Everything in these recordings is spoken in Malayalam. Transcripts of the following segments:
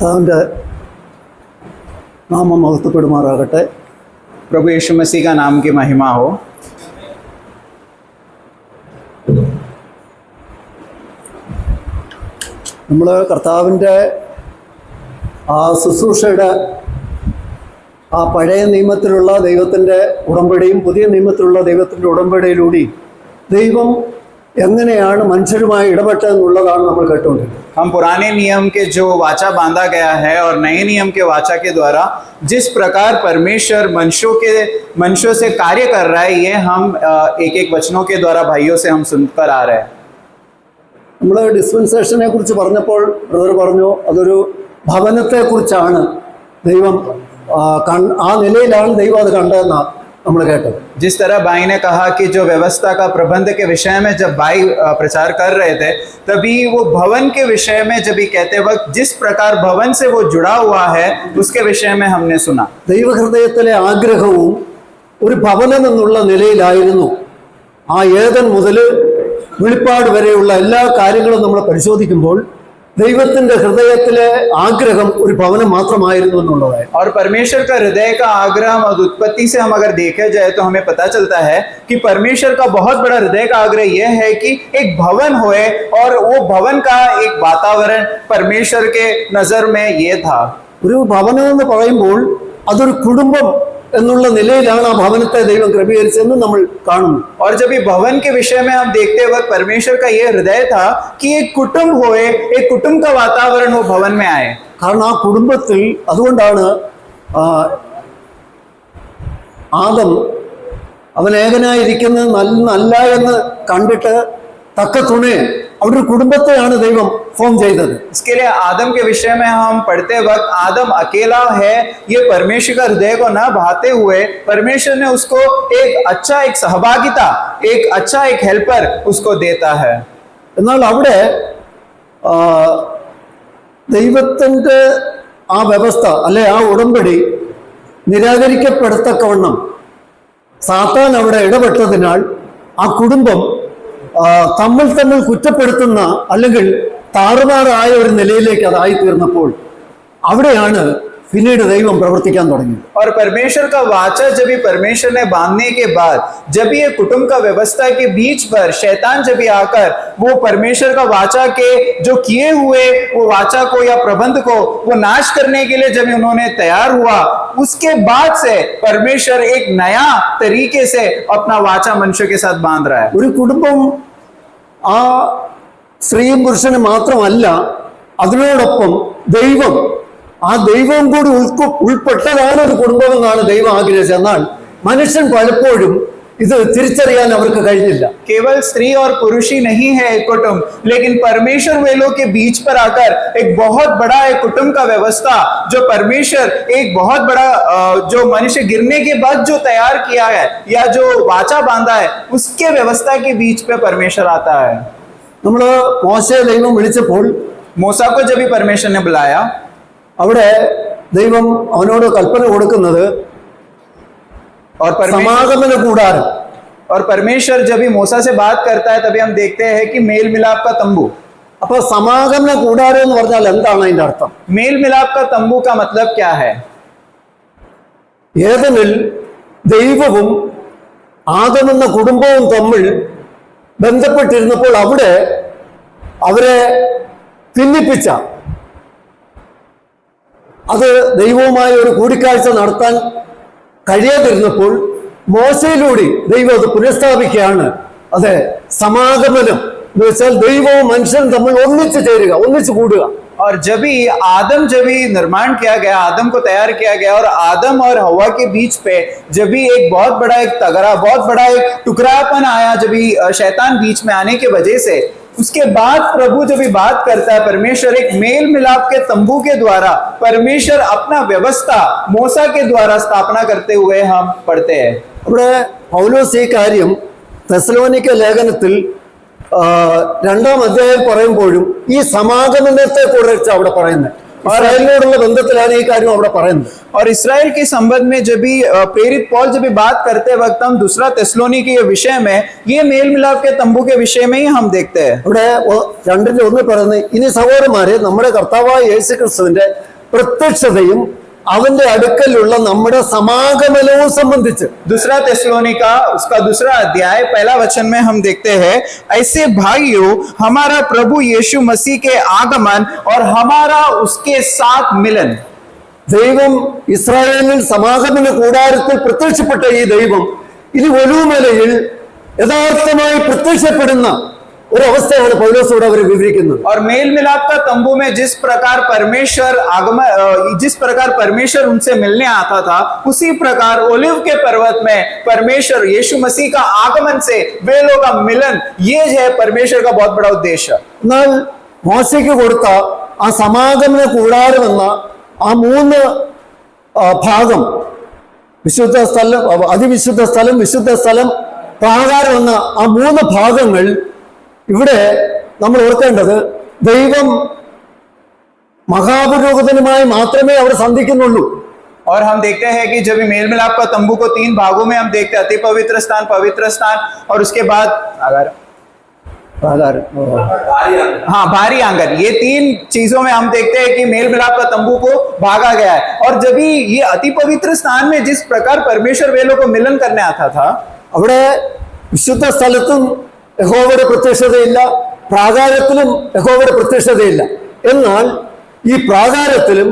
കർത്താവിൻ്റെ നാമം മഹത്വപ്പെടുമാറാകട്ടെ. प्रभु यीशु मसीह का नाम की महिमा हो. നമ്മൾ കർത്താവിൻ്റെ ആ ശുശ്രൂഷയുടെ ആ പഴയ നിയമത്തിലുള്ള ദൈവത്തിൻ്റെ ഉടമ്പടിയും പുതിയ നിയമത്തിലുള്ള ദൈവത്തിൻ്റെ ഉടമ്പടിയിലൂടെ ദൈവം എങ്ങനെയാണ് മനുഷ്യരുമായി ഇടപെട്ടതെന്നുള്ളതാണ് നമ്മൾ കേട്ടുകൊണ്ടിരിക്കുന്നത്. हम पुराने नियम के जो वाचा बांधा गया है और नए नियम के वाचा के द्वारा जिस प्रकार परमेश्वर मनुष्यों से कार्य कर रहा है, ये हम एक एक वचनों के द्वारा भाइयों से हम सुनकर आ रहे हैं. നമ്മൾ ഡിസ്പെൻസേഷനെ കുറിച്ച് പറഞ്ഞപ്പോൾ ബ്രദർ പറഞ്ഞു അതൊരു ഭവനത്തെക്കുറിച്ചാണ് ദൈവം ആ നിലയിലാണ് ദൈവം അത് കണ്ടതെന്നാണ് നമ്മൾ കേട്ടത്. जिस तरह भाई ने कहा कि जो व्यवस्था का प्रबंध के विषय में जब भाई प्रचार कर रहे थे, तभी वो भवन के विषय में जब ये कहते वक्त जिस प्रकार भवन से वो जुड़ा हुआ है उसके विषय में हमने सुना. ദൈവഹൃദയത്തിലെ ആഗ്രഹവും ഒരു ഭവനം എന്നുള്ള നിലയിലായിരുന്നു. ആ ഏദൻ മുതൽ വെളിപ്പാട് വരെയുള്ള എല്ലാ കാര്യങ്ങളും നമ്മൾ പരിശോധിക്കുമ്പോൾ ദൈവത്തിന്റെ ഹൃദയത്തിലെ ആഗ്രഹം ഒരു ഭവനം മാത്രമായിരുന്നു എന്നുള്ളതാണ്. और परमेश्वर का हृदय का आग्रह और उत्पत्ति से हम अगर देखे जाए तो हमें पता चलता है कि परमेश्वर का बहुत बड़ा हृदय का आग्रह यह है कि एक भवन होए, और वो भवन का एक वातावरण परमेश्वर के नजर में ये था. ഒരു ഭവനം എന്ന് പറയുമ്പോൾ അതൊരു കുടുംബം എന്നുള്ള നിലയിലാണ് ആ ഭവനത്തെ ദൈവം ക്രമീകരിച്ചതെന്ന് നമ്മൾ കാണുന്നു. और जब ये भवन के विषय में हम देखते वक्त परमेश्वर का ये हृदय था कि एक कुटुंब होए, एक कुटुंब का वातावरण वो भवन में आए. കാരണം ആ കുടുംബത്തിൽ അതുകൊണ്ടാണ് ആദം അവൻ ഏകനായിരിക്കുന്നത് നല്ല എന്ന് കണ്ടിട്ട് തക്ക തുണയെ അവിടെ ഒരു കുടുംബത്തെയാണ് ദൈവം ഫോം ചെയ്തത്. इसके लिए आदम के विषय में हम पढ़ते वक्त आदम अकेला है, ये परमेश्वर का हृदय को न भाते हुए परमेश्वर ने उसको एक अच्छा एक सहभागिता, एक अच्छा एक हेल्पर उसको देता है. എന്നാൽ അവിടെ ദൈവത്തിൻ്റെ ആ വ്യവസ്ഥ അല്ലെ ആ ഉടമ്പടി നിരാകരിക്കപ്പെടത്തക്കവണ്ണം സാത്താൻ അവിടെ ഇടപെട്ടതിനാൽ ആ കുടുംബം തമ്മിൽ കുറ്റപ്പെടുത്തുന്ന അല്ലെങ്കിൽ താറുമാറായ ഒരു നിലയിലേക്ക് അതായി തീർന്നപ്പോൾ അവിടെയാണ് പിന്നീട് ദൈവം പ്രവർത്തിക്കാൻ തുടങ്ങിയത്. और परमेश्वर का वाचा जब ये परमेश्वर ने बांधने के बाद जब ये कुटुंब का व्यवस्था के बीच पर शैतान जब ये आकर वो परमेश्वर का वाचा के जो किए हुए वो वाचा को या प्रबंध को वो नाश करने के लिए जब उन्होंने तैयार हुआ, उसके बाद से परमेश्वर एक नया तरीके से अपना वाचा मनुष्य के साथ बांध रहा है. ഒരു കുടുംബം ആ സ്ത്രീയും പുരുഷനും മാത്രമല്ല, അതിനോടൊപ്പം ദൈവം ആ ദൈവവും കൂടി ഉൾപ്പെട്ടതാണ് ഒരു കുടുംബം എന്നാണ് ദൈവം ആഗ്രഹിച്ചത്. എന്നാൽ മനുഷ്യൻ പലപ്പോഴും ഇത് തിരിച്ചറിയാൻ അവർക്ക് കഴിഞ്ഞില്ല. केवल स्त्री और पुरुष ही नहीं है एक कुटुंब, लेकिन परमेश्वर वे लोग के बीच पर आकर एक बहुत बड़ा एक कुटुंब का व्यवस्था जो परमेश्वर एक बहुत बड़ा जो मनुष्य गिरने के बाद जो तैयार किया है या जो वाचा बांधा है उसके व्यवस्था के बीच पे परमेश्वर आता है. നമ്മൾ മോശയെ ദൈവം വിളിച്ചപ്പോൾ मूसा को जब भी परमेश्वर ने बुलाया, അവിടെ ദൈവം അവനോട് കൽപ്പന കൊടുക്കുന്നത് और സമാഗമന കൂടാരം. और परमेश्वर जब भी मूसा से बात करता है तभी हम देखते हैं कि मेल मिलाप का तंबू. അപ്പൊ സമാഗമന കൂടാരം എന്ന് പറഞ്ഞാൽ എന്താണ് അതിന്റെ അർത്ഥം? मेल मिलाप का तंबू का मतलब क्या है? ഏദനിൽ ദൈവവും ആദം എന്ന കുടുംബവും തമ്മിൽ ബന്ധപ്പെട്ടിരുന്നപ്പോൾ അവിടെ അവരെ ഭിന്നിപ്പിച്ച അത് ദൈവവുമായി ഒരു കൂടിക്കാഴ്ച നടത്താൻ കഴിയാതിരുന്നപ്പോൾ മോശയിലൂടെ ദൈവം അത് പുനഃസ്ഥാപിക്കുകയാണ്. അതെ, സമാഗമനം എന്ന് വെച്ചാൽ ദൈവവും മനുഷ്യനും തമ്മിൽ ഒന്നിച്ചു ചേരുക, ഒന്നിച്ചു കൂടുക. और जब भी निर्माण किया गया, आदम को तैयार किया गया और आदम और हवा के बीच पे जब भी एक बहुत बड़ा एक तगड़ा, बहुत बड़ा एक टुकड़ापन आया, जब भी शैतान बीच में आने के वजह से, उसके बाद प्रभु जब भी बात करता है, परमेश्वर एक मेल मिलाप के तंबू के द्वारा परमेश्वर अपना व्यवस्था मूसा के द्वारा स्थापना करते हुए हम पढ़ते हैं. അവിടെ പൗലോസ് ഈ കാര്യം തെസ്സലോനിക്ക ലേഖനത്തിൽ 2-ാം അധ്യായം പറയുമ്പോഴും ഈ സമാഗമനത്തെ കുറിച്ച് അവിടെ പറയുന്നത്. ഇസ്രായേലിനോടുള്ള ബന്ധത്തിലാണ് ഈ കാര്യം അവിടെ പറയുന്നത്. और इस्राएल के संबंध में जब भी प्रेरित पौल जब भी बात करते वक्त हम दूसरा तेस्सलोनी के विषय में ये मेल मिलाप के तंबू के विषय में ही हम देखते हैं. ഇവിടെ 2:1 പറയുന്നത്, ഇനി സഹോദരന്മാരെ, നമ്മുടെ കർത്താവായ യേശു ക്രിസ്തുവിന്റെ പ്രത്യക്ഷതയും അവന്റെ അടുക്കലുള്ള നമ്മുടെ സമാഗമനവും സംബന്ധിച്ച്. दूसरा तेस्सलोनी का उसका दूसरा अध्याय पहला वचन में हम देखते हैं, ऐसे भाइयों हमारा प्रभु यीशु मसीह के आगमन और हमारा उसके साथ मिलन. ദൈവം ഇസ്രായേലിൽ സമാഗമന കൂടാരത്തിൽ പ്രത്യക്ഷപ്പെട്ട ഈ ദൈവം ഇനി ഒലിവുമലയിൽ യഥാർത്ഥമായി പ്രത്യക്ഷപ്പെടുന്ന ഒരവസ്ഥയാണ് പൗലോസ് ഇവിടെ അവർ വിവരിക്കുന്നത്. और मेल मिलाप का तंबू में जिस प्रकार परमेश्वर आगमन, जिस प्रकार परमेश्वर उनसे मिलने आता था, उसी प्रकार ओलिव के पर्वत में परमेश्वर यीशु मसीह का आगमन से वे लोग का मिलन, ये है परमेश्वर का बहुत बड़ा उद्देश्य. എന്നാൽ മോശയ്ക്ക് കൊടുത്ത ആ സമാഗമന കൂടാരം എന്ന ആ 3 ഭാഗം, വിശുദ്ധ സ്ഥലം, അതിവിശുദ്ധ സ്ഥലം, വിശുദ്ധ സ്ഥലം, പ്രാകാരം എന്ന ആ 3 ഭാഗങ്ങൾ ഇവിടെ നമ്മൾ ഓർക്കേണ്ടത്, ദൈവം മഹാപുരോഹിതനുമായി മാത്രമേ അവിടെ സന്ധിക്കുന്നുള്ളൂ. और हम देखते हैं कि जब मेल मिलाप का तंबू को 3 भागों में हम देखते हैं, अति पवित्र स्थान, पवित्र स्थान और उसके बाद हाँ भारी आंगन, ये 3 चीजों में हम देखते हैं कि मेल मिलाप का तंबू को भागा गया है. और जब भी ये अति पवित्र स्थान में जिस प्रकार परमेश्वर वे लोग को मिलन करने आता था, അവിടെ വിശുദ്ധ സ്ഥലത്തും യഹോവയുടെ പ്രത്യക്ഷതയില്ല, പ്രാകാരത്തിലും യഹോവയുടെ പ്രത്യക്ഷതയില്ല. എന്നാൽ ഈ പ്രാകാരത്തിലും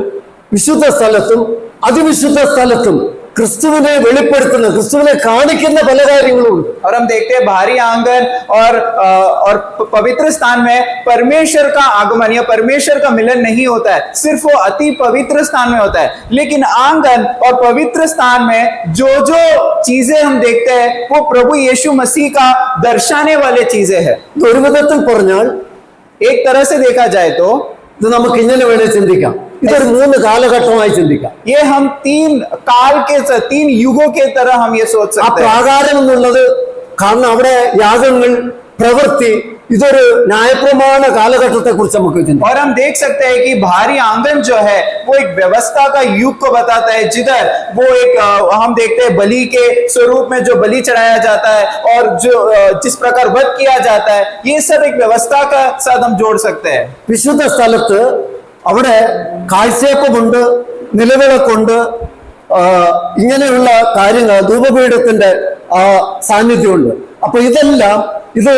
വിശുദ്ധ സ്ഥലത്തും അതിവിശുദ്ധ സ്ഥലത്തും ക്രിസ്തുവിനെ വെളിപ്പെടുത്തുന്ന, ക്രിസ്തുവിനെ കാണിക്കുന്ന പല കാര്യങ്ങളുണ്ട്. और हम देखते हैं भारी आंगन और पवित्र स्थान में परमेश्वर का आगमन या परमेश्वर का मिलन नहीं होता है, सिर्फ वो अति पवित्र स्थान में होता है. लेकिन आंगन और पवित्र स्थान में जो जो चीजें हम देखते हैं वो प्रभु यीशु मसीह का दर्शाने वाले चीजें हैं. ഒരു വിധത്തിൽ പറഞ്ഞാൽ, एक तरह से देखा जाए तो ഇത് നമുക്ക് ഇങ്ങനെ വേണേ ചിന്തിക്കാം, ഇതൊരു 3 കാലഘട്ടമായി ചിന്തിക്കാം. ये हम 3 काल के 3 युगों के तरह हम ये सोच ആ सकते हैं. പ്രാകാരം എന്നുള്ളത്, കാരണം അവിടെ യാഗങ്ങൾ, പ്രവൃത്തി, ഇതൊരു ന്യായപ്രമാണ കാലഘട്ടത്തെ കുറിച്ച് നമുക്ക് ചിന്തിക്കാം. और हम देख सकते हैं कि भारी आंगन जो है वो एक व्यवस्था का युग को बताता है, जिधर वो एक हम देखते हैं बलि के स्वरूप में जो बलि चढ़ाया जाता है और जो जिस प्रकार वध किया जाता है, ये सब एक व्यवस्था का साथ हम जोड़ सकते हैं. വിശുദ്ധ സ്ഥലത്ത് അവിടെ കാഴ്ചയപ്പമുണ്ട്, നിലവിളക്കുണ്ട്, ഇങ്ങനെയുള്ള കാര്യങ്ങൾ, ധൂപപീഠത്തിന്റെ സാന്നിധ്യമുണ്ട്. അപ്പൊ ഇതെല്ലാം, ഇത്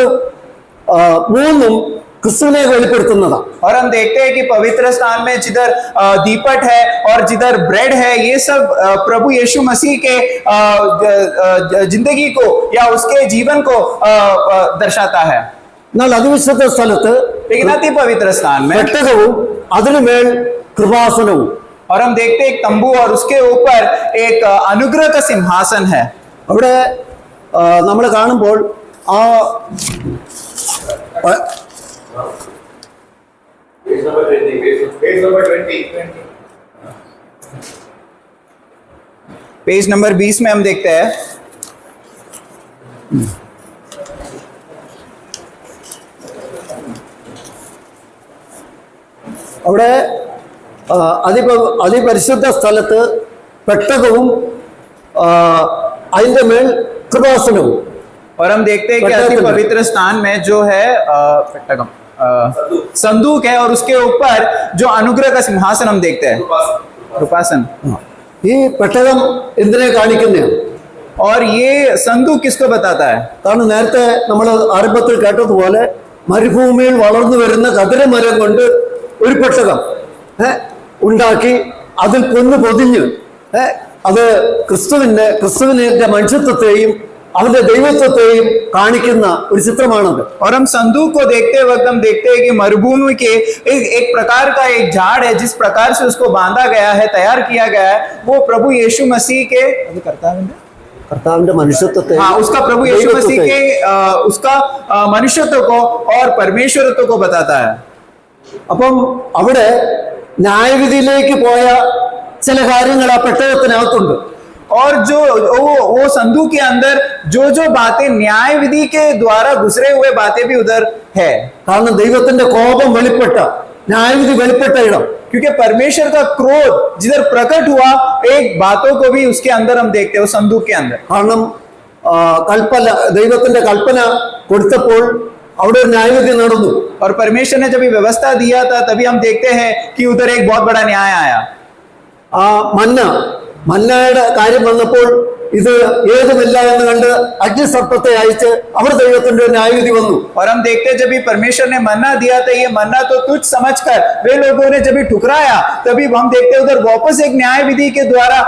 3ഉം ക്രിസ്തുവിനെ വെളിപ്പെടുത്തുന്നതാണ്. और हम देखते हैं कि पवित्र स्थान में जिधर दीपट है और जिधर ब्रेड है, ये सब प्रभु यीशु मसीह के जिंदगी को या उसके जीवन को दर्शाता है. എന്നാൽ അതിവിശുദ്ധ സ്ഥലത്ത് लेकिन अति पवित्र स्थान में പെട്ടകവും അതിനുമേൽ കൃപാസനവും, और हम देखते हैं एक तंबू और उसके ऊपर एक अनुग्रह का सिंहासन है. അവിടെ നമ്മൾ കാണുമ്പോൾ ആ Page number 20. Page number 20. Page number 20 में हम देखते हैं, അവിടെ അതിപരിശുദ്ധ സ്ഥലത്ത് പെട്ടകവും അതിന്റെ മേൽ കൃപാസനവും. और हम देखते हैं कि अति पवित्र स्थान में जो है संदूक है और उसके ऊपर जो अनुग्रह का सिंहासन हम देखते हैं, कृपासन. ഈ പെട്ടകം എന്തിനെ കാണിക്കുന്നതാണ്? और ये संदूक किसको बताता है? കാരണം നേരത്തെ നമ്മൾ ആരംഭത്തിൽ കേട്ടതുപോലെ മരുഭൂമിയിൽ വളർന്നു വരുന്ന കതിരമരം കൊണ്ട് ഒരു പെട്ടകം ഉണ്ടാക്കി അതിൽ പൊതിഞ്ഞ് അത് ക്രിസ്തുവിന്റെ മനുഷ്യത്വത്തെയും അവന്റെ ദൈവത്വത്തെയും കാണിക്കുന്ന ഒരു ചിത്രമാണത്. और हम संदूक को देखते वक्त हम देखते हैं कि मरुभूमि के एक प्रकार का एक झाड़ है, जिस प्रकार से उसको बांधा गया है, तैयार किया गया है, वो प्रभु यीशु मसीह के കർത്താവിന്റെ മനുഷ്യത്വത്തെ, हाँ उसका प्रभु यीशु मसीह के उसका मनुष्यत्व को और परमेश्वरत्व को बताता है. അപ്പം അവിടെ ന്യായവിധിയിലേക്ക് പോയ ചില കാര്യങ്ങൾ ആ പെട്ടകത്തിനകത്തുണ്ട്. और जो वो संदूक के अंदर जो जो बातें न्याय विधि के द्वारा गुजरे हुए बातें भी उधर है. കാരണം ദൈവത്തിന്റെ കോപം വെളിപ്പെട്ട, ന്യായവിധി വെളിപ്പെട്ട ഇടം, क्योंकि परमेश्वर का क्रोध जिधर प्रकट हुआ, एक बातों को भी उसके अंदर हम देखते हैं, वो संदूक के अंदर। കാരണം കൽപ്പന, ദൈവത്തിന്റെ കൽപ്പന കൊടുത്തപ്പോൾ അവിടെ ഒരു ന്യായവിധി നടന്നു. और परमेश्वर ने जब ये व्यवस्था दिया था, तभी हम देखते हैं कि उधर एक बहुत बड़ा न्याय आया। ആ മന്നയുടെ കാര്യം വന്നപ്പോൾ ഇത് ഏതുമില്ല എന്ന് കണ്ട് അഗ്നിസർപ്പത്തെ അയച്ച് അവർ ദൈവത്തിന്റെ ന്യായവിധി വന്നു. और हम देखते हैं जब भी परमेश्वर ने मन्ना दिया था, ये मन्ना तो तुच्छ समझकर वे लोगों ने जब भी ठुकराया, तभी हम देखते हैं उधर वापस एक न्याय विधि के द्वारा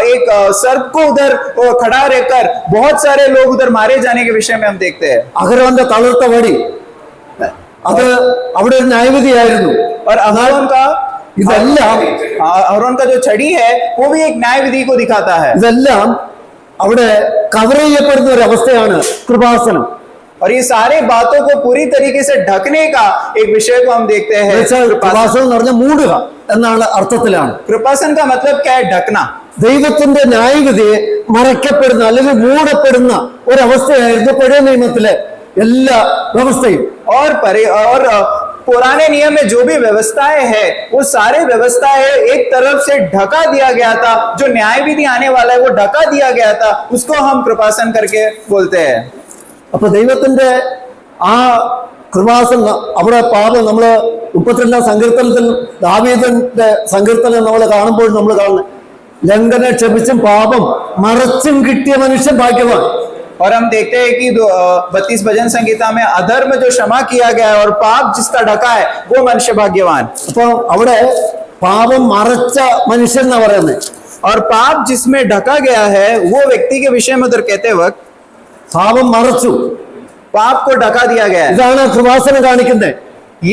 एक सर्प को उधर खड़ा रहकर बहुत सारे लोग उधर मारे जाने के विषय में हम देखते हैं। അഹരോന്റെ തളർത്ത വടി അത് അവിടെ ഒരു ന്യായവിധിയായിരുന്നു. और ഇതെല്ലാം अहरोन का जो छड़ी है वो भी एक न्याय विधि को दिखाता है। ഇതെല്ലാം അവിടെ കവർ ചെയ്യപ്പെടുന്ന ഒരു അവസ്ഥയാണ് കൃപാസനം. और ये सारे बातों को पूरी तरीके से ढकने का एक विषय को हम देखते हैं। കൃപാസനം എന്ന് പറഞ്ഞാൽ മൂടുക എന്നാണ് അർത്ഥത്തിലാണ്. कृपासन का मतलब क्या है? ढकना। ദൈവത്തിന്റെ ന്യായവിധിയെ മറയ്ക്കപ്പെടുന്ന അല്ലെങ്കിൽ മൂടപ്പെടുന്ന ഒരവസ്ഥയായിരുന്നു പഴയ നിയമത്തിലെ എല്ലാ വ്യവസ്ഥയും. और पुराने नियम में जो भी व्यवस्थाएं हैं, वो सारे व्यवस्थाएं एक तरफ से ढका दिया गया था। जो न्याय विधि आने वाला है वो ढका दिया गया था, उसको हम कृपासन करके बोलते हैं। അപ്പൊ ദൈവത്തിന്റെ ആ കൃപാസനം അവിടെ പാപം നമ്മള് 32 സങ്കീർത്തനത്തിൽ ദാവീദിന്റെ സങ്കീർത്തനം നമ്മൾ കാണുമ്പോൾ നമ്മൾ കാണുന്നത് ലംഘന ക്ഷമിച്ചും പാപം മറച്ചും കിട്ടിയ മനുഷ്യൻ ഭാഗ്യവാൻ. और हम देखते हैं कि 32 भजन संगीता में अधर्म जो क्षमा किया गया है और पाप जिसका ढका है वो मनुष्य भाग्यवान। അപ്പൊ അവിടെ പാപം മറച്ച മനുഷ്യൻ എന്നാ പറയുന്നത്. और पाप जिसमें ढका गया है वो व्यक्ति के विषय में उधर कहते वक्त പാപം മറച്ചു, पाप को ढका दिया गया है। ഇതാണ് കൃപാസനം കാണിക്കുന്നത്.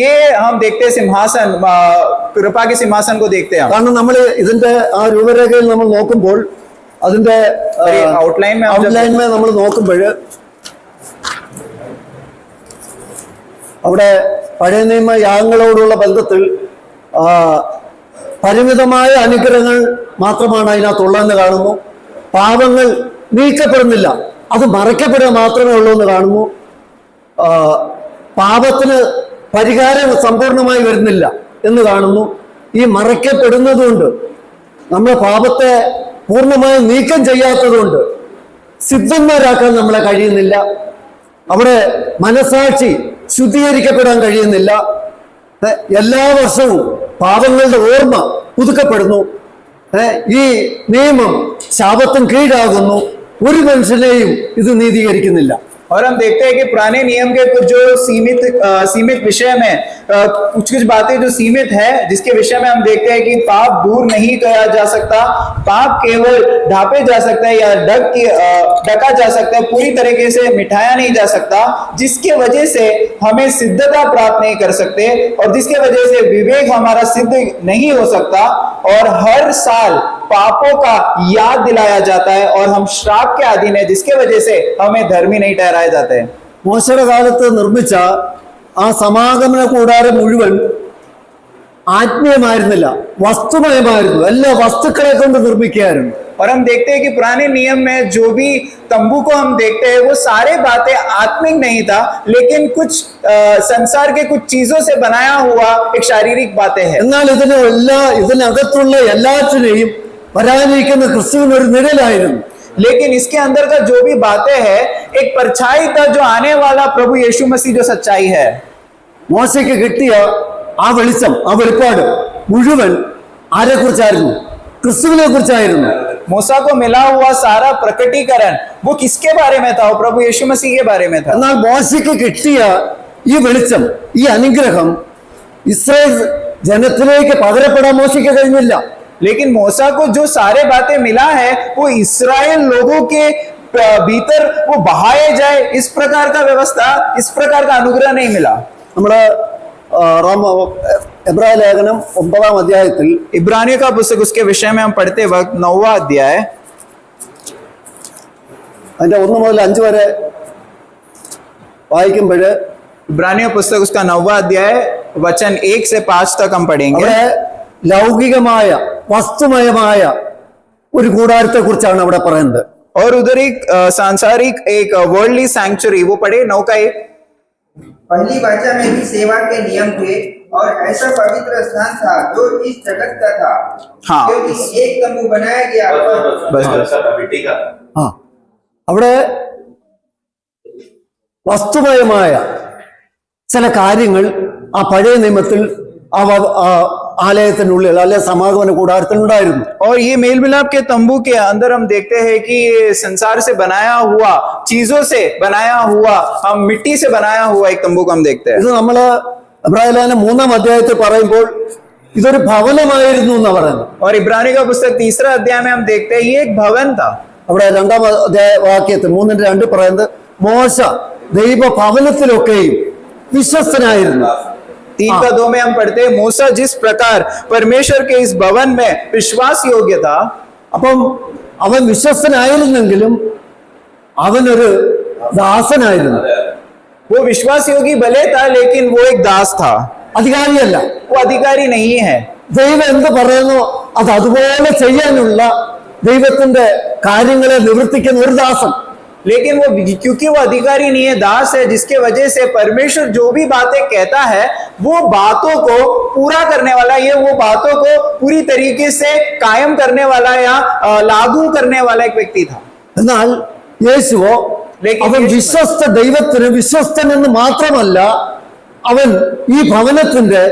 ये हम देखते हैं सिंहासन, कृपा के सिंहासन को देखते हैं। കാരണം നമ്മൾ ഇതിന്റെ ആ രൂപരേഖയിൽ നമ്മൾ നോക്കുമ്പോൾ അതിന്റെ ഔട്ട്ലൈൻ നമ്മൾ നോക്കുമ്പോൾ അവിടെ പഴയ നിയമ യാഗങ്ങളോടുള്ള ബന്ധത്തിൽ പരിമിതമായ അനുഗ്രഹങ്ങൾ മാത്രമാണ് അതിനകത്തുള്ളതെന്ന് കാണുന്നു. പാപങ്ങൾ നീക്കപ്പെടുന്നില്ല, അത് മറയ്ക്കപ്പെടുക മാത്രമേ ഉള്ളൂ എന്ന് കാണുന്നു. പാപത്തിന് പരിഹാരം സമ്പൂർണമായി വരുന്നില്ല എന്ന് കാണുന്നു. ഈ മറയ്ക്കപ്പെടുന്നതുകൊണ്ട് നമ്മുടെ പാപത്തെ പൂർണ്ണമായും നീക്കം ചെയ്യാത്തതുകൊണ്ട് സിദ്ധന്മാരാക്കാൻ നമ്മളെ കഴിയുന്നില്ല. അവിടെ മനസാക്ഷി ശുദ്ധീകരിക്കപ്പെടാൻ കഴിയുന്നില്ല. എല്ലാ വർഷവും പാപങ്ങളുടെ ഓർമ്മ പുതുക്കപ്പെടുന്നു. ഈ നിയമം ശാപത്തിന് കീഴാകുന്നു. ഒരു മനുഷ്യനെയും ഇത് നീതീകരിക്കുന്നില്ല. और हम देखते हैं कि पुराने नियम के कुछ जो सीमित विषय में कुछ बातें जो सीमित है, जिसके विषय में हम देखते हैं कि पाप दूर नहीं किया जा सकता, पाप केवल ढापे जा सकता है या ढका जा सकता है, पूरी तरीके से मिटाया नहीं जा सकता, जिसके वजह से हमें सिद्धता प्राप्त नहीं कर सकते और जिसके वजह से विवेक हमारा सिद्ध नहीं हो सकता और हर साल पापों का याद दिलाया जाता है और हम श्राप के अधीन है, जिसके वजह से हमें धर्मी नहीं ठहराए जाते हैं। മോശയുടെ കാലത്ത് നിർമ്മിച്ച ആ സമാഗമന കൂടാരം മുഴുവൻ ആത്മീയമായിരുന്നില്ല, വസ്തുമയമായിരുന്നു. എല്ലാ വസ്തുക്കളെ കൊണ്ട് നിർമ്മിക്കുകയായിരുന്നു. और हम देखते हैं कि पुराने नियम में जो भी तंबू को हम देखते हैं वो सारे बातें आत्मिक नहीं था, लेकिन कुछ संसार के कुछ चीजों से बनाया हुआ एक शारीरिक बातें हैं। എന്നാൽ ഇതിനകത്തുള്ള എല്ലാറ്റിനെയും വരാനിരിക്കുന്ന ക്രിസ്തുവിന് ഒരു നിഴലായിരുന്നു. लेकिन इसके अंदर का जो भी बातें हैं एक परछाई था जो आने वाला प्रभु यीशु मसीह जो सच्चाई है। മോശയ്ക്ക് കിട്ടിയ ആ വെളിച്ചം, ആ വെളിപ്പാട് മുഴുവൻ ആരെ കുറിച്ചായിരുന്നു? ക്രിസ്തുവിനെ കുറിച്ചായിരുന്നു. मूसा को मिला हुआ सारा प्रकटीकरण वो किसके बारे में था? वो प्रभु यीशु मसीह के बारे में था। എന്നാൽ മോശയ്ക്ക് കിട്ടിയ ഈ വെളിച്ചം, ഈ അനുഗ്രഹം ഇസ്രായേൽ ജനത്തിലേക്ക് പകരപ്പെടാൻ മോശയ്ക്ക് കഴിഞ്ഞില്ല. लेकिन मूसा को जो सारे बातें मिला है वो इस्राएल लोगों के भीतर वो बहाए जाए, इस प्रकार का व्यवस्था, इस प्रकार का अनुग्रह नहीं मिला। നമ്മുടെ എബ്രായ ലേഖനം 9-ാം അധ്യായത്തിൽ इब्रानियों का पुस्तक उसके विषय में हम पढ़ते वक्त 9वां अध्याय അതിന്റെ 1 മുതൽ 5 വരെ വായിക്കുമ്പോൾ इब्रानियों पुस्तक उसका 9वां अध्याय वचन 1 से 5 तक हम पढ़ेंगे। അവിടെ ലൗകികമായ വസ്തുമയമായ ഒരു കൂടാരത്തെ കുറിച്ചാണ് അവിടെ പറയുന്നത്. और उधर एक सांसारिक एक वर्ल्डली सैंक्चुरी वो पढ़े 9 का 1। पहली वाचा में भी सेवा के नियम थे और ऐसा पवित्र स्थान था जो इस जगत का था। हाँ। क्योंकि एक तंबू बनाया गया बस, बस मिट्टी का ആ അവിടെ വസ്തുമയമായ ചില കാര്യങ്ങൾ ആ പഴയ നിയമത്തിൽ ആ ആലയത്തിനുള്ളിൽ അല്ലെ സമാഗമന കൂടാരത്തിൽ ഉണ്ടായിരുന്നു. और ये मेल मिलाप के तंबू के अंदर हम देखते हैं कि ये संसार से बनाया हुआ, चीजों से बनाया हुआ, हम मिट्टी से बनाया हुआ एक तंबू को हम देखते हैं. ഇത് നമ്മള് എബ്രായലേഖനം 3-ാം അധ്യായത്തിൽ പറയുമ്പോൾ ഇതൊരു ഭവനമായിരുന്നു എന്നാ പറയുന്നത്. और इब्रानी का पुस्तक 3रा अध्याय में हम देखते हैं ये एक भवन था. അവിടെ 2-ാം അധ്യായ വാക്യത്തിൽ 3:2 പറയുന്നത് മോശ ദൈവ ഭവനത്തിലൊക്കെയും വിശ്വസ്തനായിരുന്നു. 3:2 में हम पढ़ते हैं मूसा जिस प्रकार परमेश्वर के इस भवन में विश्वास योग्य था. അപ്പം അവൻ വിശ്വസ്തനായിരുന്നെങ്കിലും അവനൊരു ദാസനായിരുന്നു. वो विश्वास योगी भले था लेकिन वो एक दास था, അധികാരിയല്ല. वो अधिकारी नहीं है. ദൈവം എന്ത് പറയുന്നു അത് അതുപോലെ ചെയ്യാനുള്ള ദൈവത്തിന്റെ കാര്യങ്ങളെ നിവർത്തിക്കുന്ന ഒരു ദാസൻ. लेकिन वो क्योंकि वो अधिकारी नहीं है, दास है, जिसके वजह से परमेश्वर जो भी बातें कहता है वो बातों को पूरा करने वाला, ये वो बातों को पूरी तरीके से कायम करने वाला या लागू करने वाला एक व्यक्ति था. എന്നാൽ യേശുവോ അവൻ വിശ്വസ്ത ദൈവത്തിന് വിശ്വസ്തൻ എന്ന് മാത്രമല്ല അവൻ ഈ ഭവനത്തിന്റെ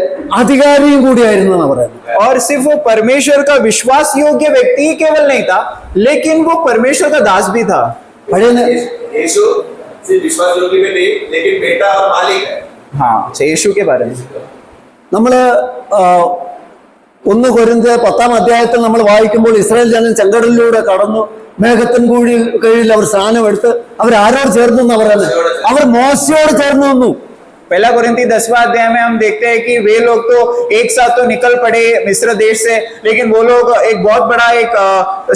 അധികാരിയും കൂടിയായിരുന്നു എന്ന് പറയുന്നത്. और सिर्फ वो परमेश्वर का विश्वास योग्य व्यक्ति केवल नहीं था लेकिन वो परमेश्वर का दास भी था. പഴയ यीशु सिर्फ विश्वास योगी में नहीं लेकिन बेटा और मालिक है. हाँ, यीशु के बारे में നമ്മള് 1 കൊരിന്ത്യർ 10-ാം അധ്യായത്തിൽ നമ്മൾ വായിക്കുമ്പോൾ ഇസ്രായേൽ ജനം ചെങ്കടലിലൂടെ കടന്നു, മേഘത്തിൻ കീഴിൽ അവർ സ്നാനം എടുത്ത് അവർ ആരോട് ചേർന്നു എന്നാ പറയുന്നത്? അവർ മോശയോട് ചേർന്ന് നിന്നു. पहला कोरिन्थी 10वां अध्याय में हम देखते हैं कि वे लोग तो एक साथ तो निकल पड़े मिस्र देश से, लेकिन वो लोग एक बहुत बड़ा एक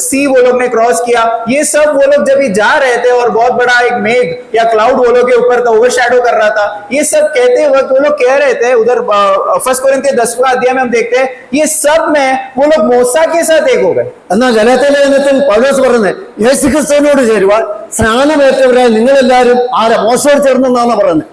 सी वो लोग ने क्रॉस किया. ये सब वो लोग जब जा रहे थे और बहुत बड़ा एक मेघ या क्लाउड वो लोग के ऊपर था, ओवरशैडो कर रहा था. ये सब कहते वक्त वो लोग कह रहे थे उधर 1 कोरिन्थी 10वां अध्याय में हम देखते हैं ये सब में वो लोग मूसा के साथ एक हो गए. എന്നാൽ ഗലാത്യ ലേഖനത്തിൽ പൗലോസ് പറയുന്നത് യേശുക്രിസ്തുവിനോട് ചേരുവാൻ സ്നാനമേറ്റവരായി നിങ്ങളെല്ലാവരും ആരെ മോശയോട് ചേർന്നെന്നാണ് പറയുന്നത്.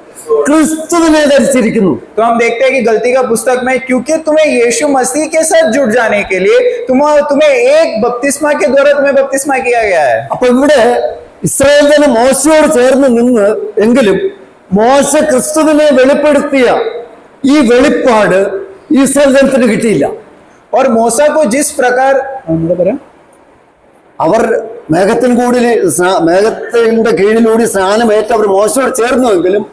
ക്രിസ്തുവിനെ ധരിച്ചിരിക്കുന്നു. तो हम देखते हैं कि गलती का पुस्तक में क्योंकि तुम्हें यीशु मसीह के साथ जुड़ जाने के लिए तुम्हें एक बपतिस्मा के द्वारा तुम्हें बपतिस्मा किया गया है. അപ്പൊ ഇവിടെ ഇസ്രായേൽ ജനം മോശയോട് ചേർന്ന് നിന്ന് എങ്കിലും മോശ ക്രിസ്തുവിനെ വെളിപ്പെടുത്തിയ ഈ വെളിപ്പാട് ഇസ്രായേൽ ജനത്തിന് കിട്ടിയില്ല. और मूसा को जिस प्रकार അവർ മേഘത്തിന്റെ കീഴിലൂടെ സ്നാനമേറ്റ് അവർ മോശയോട് ചേർന്നുവെങ്കിലും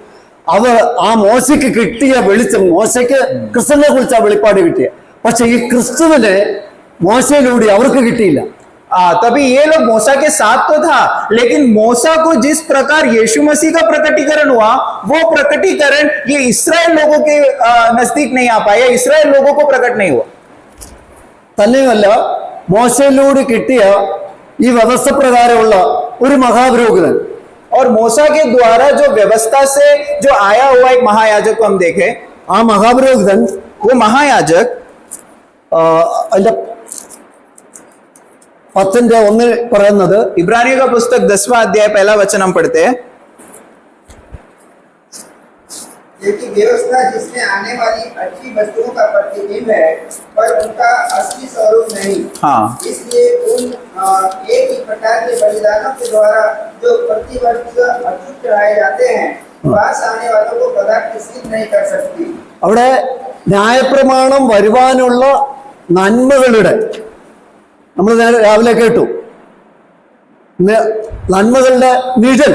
അവർ ആ മോശയ്ക്ക് കിട്ടിയ വെളിച്ചം, മോശയ്ക്ക് ക്രിസ്തുവിനെ കുറിച്ച് ആ വെളിപ്പാട് കിട്ടിയ, പക്ഷെ ഈ ക്രിസ്തുവിനെ മോശയിലൂടെ അവർക്ക് കിട്ടിയില്ല. तभी ये लोग मूसा के साथ तो था लेकिन मूसा को जिस प्रकार यीशु मसीह का प्रकटीकरण हुआ वो प्रकटीकरण ये इस्राएल लोगों के नजदीक नहीं आ पाया, इस्राएल लोगों को प्रकट नहीं हुआ. തന്നെയുമല്ല മോശയിലൂടെ കിട്ടിയ ഈ വ്യവസ്ഥ പ്രകാരമുള്ള ഒരു മഹാപുരോഹിതൻ, और मूसा के द्वारा जो व्यवस्था से जो आया हुआ एक महायाजक को हम देखें, ആ മഹാപുരോഹിതൻ वो महायाजक അതിന്റെ 10:1 പറയുന്നത്, इब्रानियों का पुस्तक 10वां अध्याय पहला वचन हम पढ़ते हैं. क्योंकि व्यवस्था जिसमें आने वाली अच्छी वस्तुओं का प्रतिबिंब है पर उनका असली स्वरूप नहीं. हाँ. इसलिए उन एक ही प्रकार के बलिदानों के द्वारा जो प्रतिवर्ष अचूक चढ़ाए जाते हैं पास आने वालों को कदापि सिद्ध नहीं कर सकती. അവിടെ ന്യായപ്രമാണം വരുവാനുള്ള നന്മകളുടെ നമ്മൾ രാവിലെ കേട്ടു, നന്മകളുടെ നിഴൽ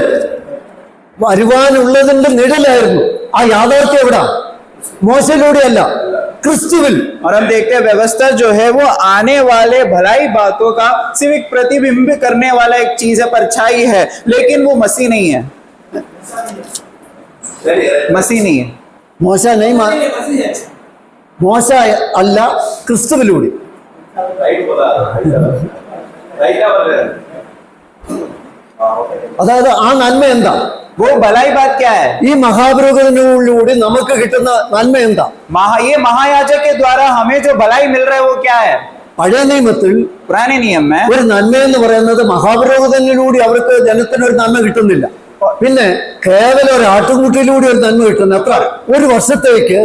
വരുവാനുള്ളതിന്റെ നിഴലായിരുന്നു. ആ യാഥാർത്ഥ്യം എവിടാ? മോശയിലൂടെയല്ല, ക്രിസ്തുവിൽ. और हम देखते हैं व्यवस्था जो है वो आने वाले भलाई बातों का सिर्फ एक प्रतिबिंब करने वाला एक चीज है, परछाई है, लेकिन वो मसीह नहीं है. मसीह नहीं है. മോശ മോശ അല്ല, ക്രിസ്തുവിലൂടെ. राइट बोला राइट क्या बोल रहे हैं? അതായത് ആ നന്മ എന്താ? वो भलाई बात क्या है? ഈ മഹാപുരോഹിതനിലൂടെ നമുക്ക് കിട്ടുന്ന നന്മ എന്താ? ये महायाजक के द्वारा हमें जो भलाई मिल रहा है वो क्या है? പഴയ നിയമത്തിൽ पुराने नियम में ഒരു നന്മ എന്ന് പറയുന്നത് മഹാപുരോഹിതനിലൂടെ അവർക്ക് ജനത്തിന് ഒരു നന്മ കിട്ടുന്നില്ല. പിന്നെ കേവലം ഒരു ആട്ടുംകുട്ടിയിലൂടെ ഒരു നന്മ കിട്ടുന്ന എത്ര ഒരു വർഷത്തേക്ക്